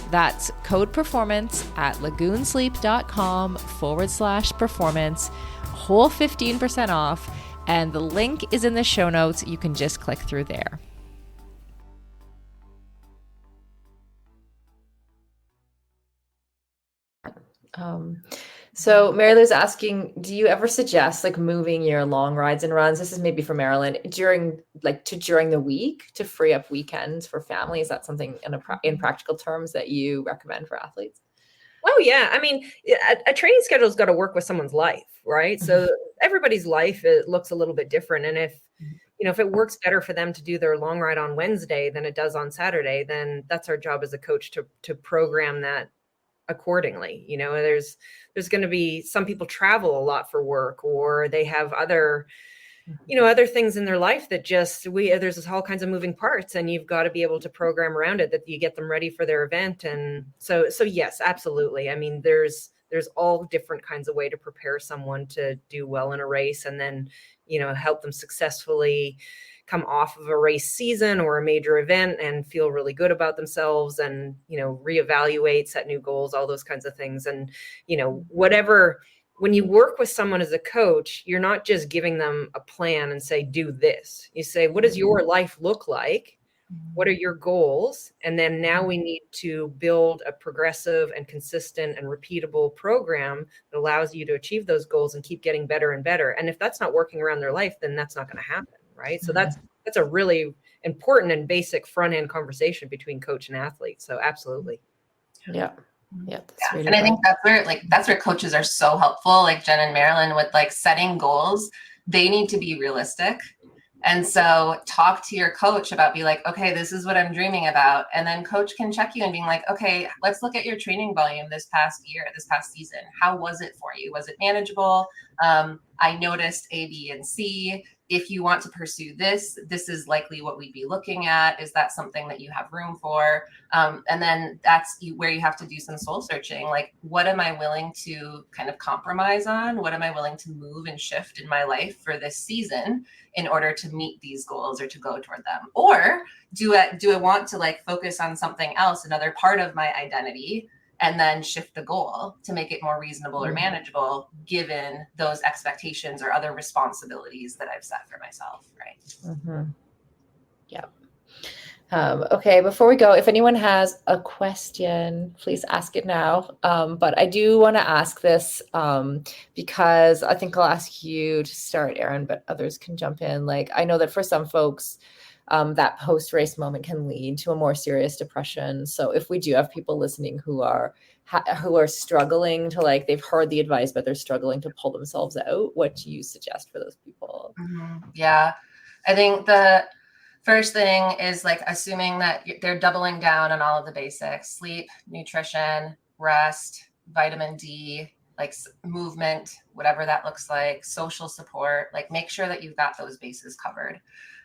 That's code PERFORMANCE at lagoonsleep.com/performance, whole 15% off, and the link is in the show notes. You can just click through there. So Mary Lou's asking, do you ever suggest like moving your long rides and runs? This is maybe for Marilyn during the week to free up weekends for family. Is that something in practical terms that you recommend for athletes? Oh yeah. I mean, a training schedule's got to work with someone's life, right? So everybody's life, it looks a little bit different. And if it works better for them to do their long ride on Wednesday than it does on Saturday, then that's our job as a coach to program that accordingly. There's going to be some people travel a lot for work, or they have other things in their life that there's all kinds of moving parts, and you've got to be able to program around it, that you get them ready for their event. And so yes, absolutely. I mean, there's all different kinds of way to prepare someone to do well in a race, and then, help them successfully come off of a race season or a major event and feel really good about themselves, and, reevaluate, set new goals, all those kinds of things. And, when you work with someone as a coach, you're not just giving them a plan and say, do this. You say, what does your life look like? What are your goals? And then now we need to build a progressive and consistent and repeatable program that allows you to achieve those goals and keep getting better and better. And if that's not working around their life, then that's not going to happen, right? So that's a really important and basic front end conversation between coach and athlete. So absolutely. Yeah. Yeah. Really and I think that's where coaches are so helpful, like Jen and Marilyn, with like setting goals. They need to be realistic. And so talk to your coach about, be like, okay, this is what I'm dreaming about. And then coach can check you and being like, okay, let's look at your training volume this past season. How was it for you? Was it manageable? I noticed A, B, and C. If you want to pursue this is likely what we'd be looking at. Is that something that you have room for? And then that's where you have to do some soul searching. Like, what am I willing to kind of compromise on? What am I willing to move and shift in my life for this season in order to meet these goals or to go toward them? Or do I want to like focus on something else, another part of my identity, and then shift the goal to make it more reasonable or manageable given those expectations or other responsibilities that I've set for myself, right? Mm-hmm. Yeah. Okay, before we go, if anyone has a question, please ask it now. But I do want to ask this because I think I'll ask you to start, Erin, but others can jump in. Like, I know that for some folks, that post-race moment can lead to a more serious depression. So if we do have people listening who are struggling to, like, they've heard the advice, but they're struggling to pull themselves out, what do you suggest for those people? Yeah, I think the first thing is like assuming that they're doubling down on all of the basics: sleep, nutrition, rest, vitamin D, like movement, whatever that looks like, social support. Like, make sure that you've got those bases covered.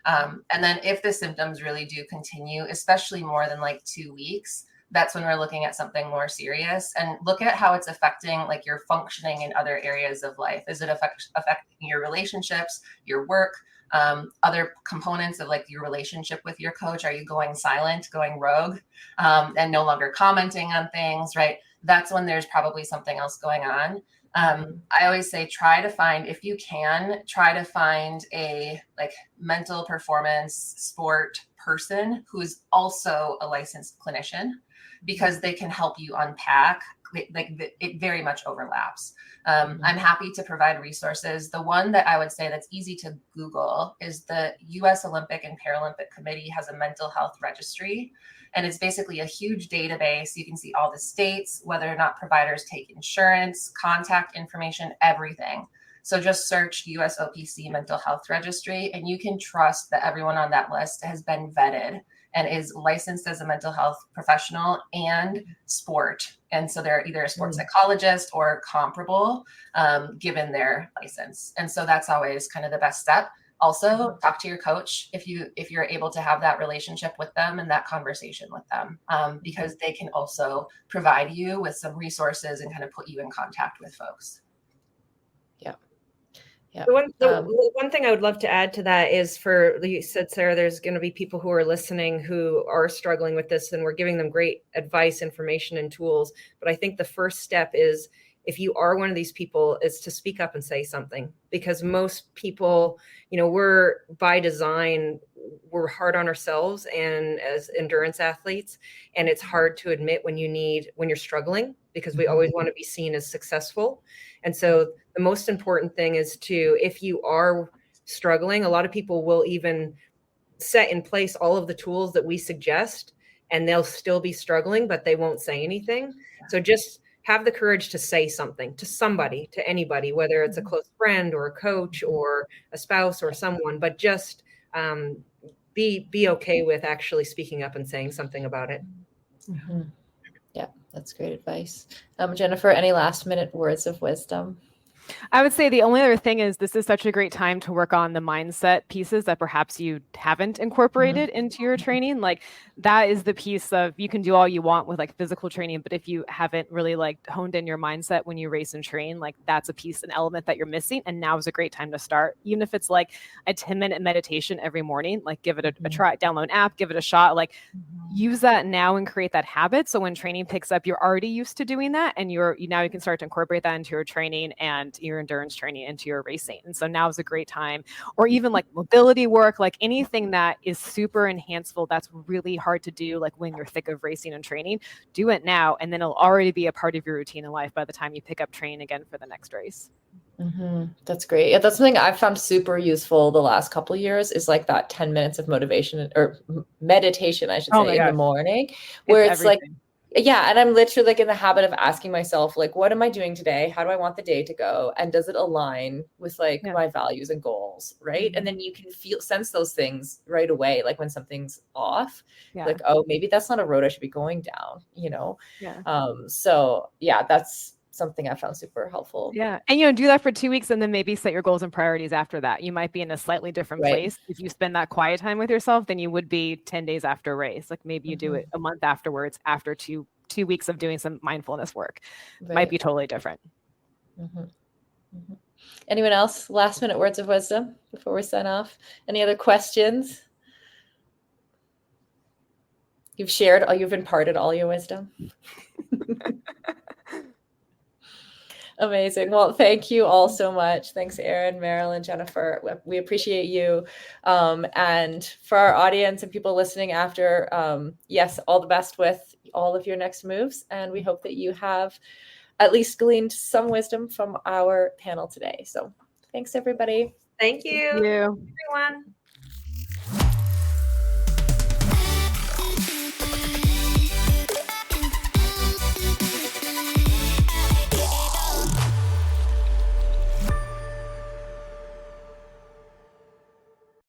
And then if the symptoms really do continue, especially more than like 2 weeks, that's when we're looking at something more serious, and look at how it's affecting like your functioning in other areas of life. Is it affecting your relationships, your work, other components of like your relationship with your coach? Are you going silent, going rogue, and no longer commenting on things, right? That's when there's probably something else going on. I always say, if you can, try to find a like mental performance sport person who is also a licensed clinician, because they can help you unpack. It very much overlaps. I'm happy to provide resources. The one that I would say that's easy to Google is the U.S. Olympic and Paralympic Committee has a mental health registry. And it's basically a huge database. You can see all the states, whether or not providers take insurance, contact information, everything. So just search USOPC Mental Health Registry, and you can trust that everyone on that list has been vetted and is licensed as a mental health professional and sport. And so they're either a sports psychologist or comparable, given their license. And so that's always kind of the best step. Also, talk to your coach if you're able to have that relationship with them and that conversation with them, because they can also provide you with some resources and kind of put you in contact with folks. Yeah. The one thing I would love to add to that is, you said, Sarah, there's going to be people who are listening who are struggling with this, and we're giving them great advice, information, and tools. But I think the first step is, if you are one of these people, is to speak up and say something, because most people, we're by design, we're hard on ourselves and as endurance athletes, and it's hard to admit when you're struggling, because we always want to be seen as successful. And so the most important thing is if you are struggling, a lot of people will even set in place all of the tools that we suggest, and they'll still be struggling, but they won't say anything. So just have the courage to say something to somebody, to anybody, whether it's a close friend or a coach or a spouse or someone, but just be okay with actually speaking up and saying something about it. Mm-hmm. Yeah, that's great advice. Jennifer, any last minute words of wisdom? I would say the only other thing is, this is such a great time to work on the mindset pieces that perhaps you haven't incorporated into your training. Like, that is the piece of, you can do all you want with like physical training, but if you haven't really like honed in your mindset when you race and train, like that's a piece, an element that you're missing. And now is a great time to start. Even if it's like a 10-minute meditation every morning, like give it a try, download an app, give it a shot, like use that now and create that habit. So when training picks up, you're already used to doing that. And now you can start to incorporate that into your training and your endurance training, into your racing. And so now is a great time, or even like mobility work, like anything that is super enhanceful, that's really hard to do, like when you're thick of racing and training, do it now. And then it'll already be a part of your routine in life by the time you pick up training again for the next race. That's great. Yeah, that's something I've found super useful the last couple of years, is like that 10 minutes of motivation or meditation, I should say, in the morning, where it's like, yeah. And I'm literally like in the habit of asking myself, like, what am I doing today? How do I want the day to go? And does it align with like my values and goals? Right. And then you can sense those things right away. Like when something's off, like, oh, maybe that's not a road I should be going down, So yeah, that's something I found super helpful. Yeah. And, do that for 2 weeks and then maybe set your goals and priorities after that. You might be in a slightly different place if you spend that quiet time with yourself than you would be 10 days after a race. Like maybe you do it a month afterwards, after two weeks of doing some mindfulness work. Might be totally different. Anyone else? Last minute words of wisdom before we sign off? Any other questions? You've imparted all your wisdom. Amazing. Well, thank you all so much. Thanks, Erin, Marilyn, Jennifer. We appreciate you. And for our audience and people listening after, yes, all the best with all of your next moves. And we hope that you have at least gleaned some wisdom from our panel today. So thanks, everybody. Thank you, everyone.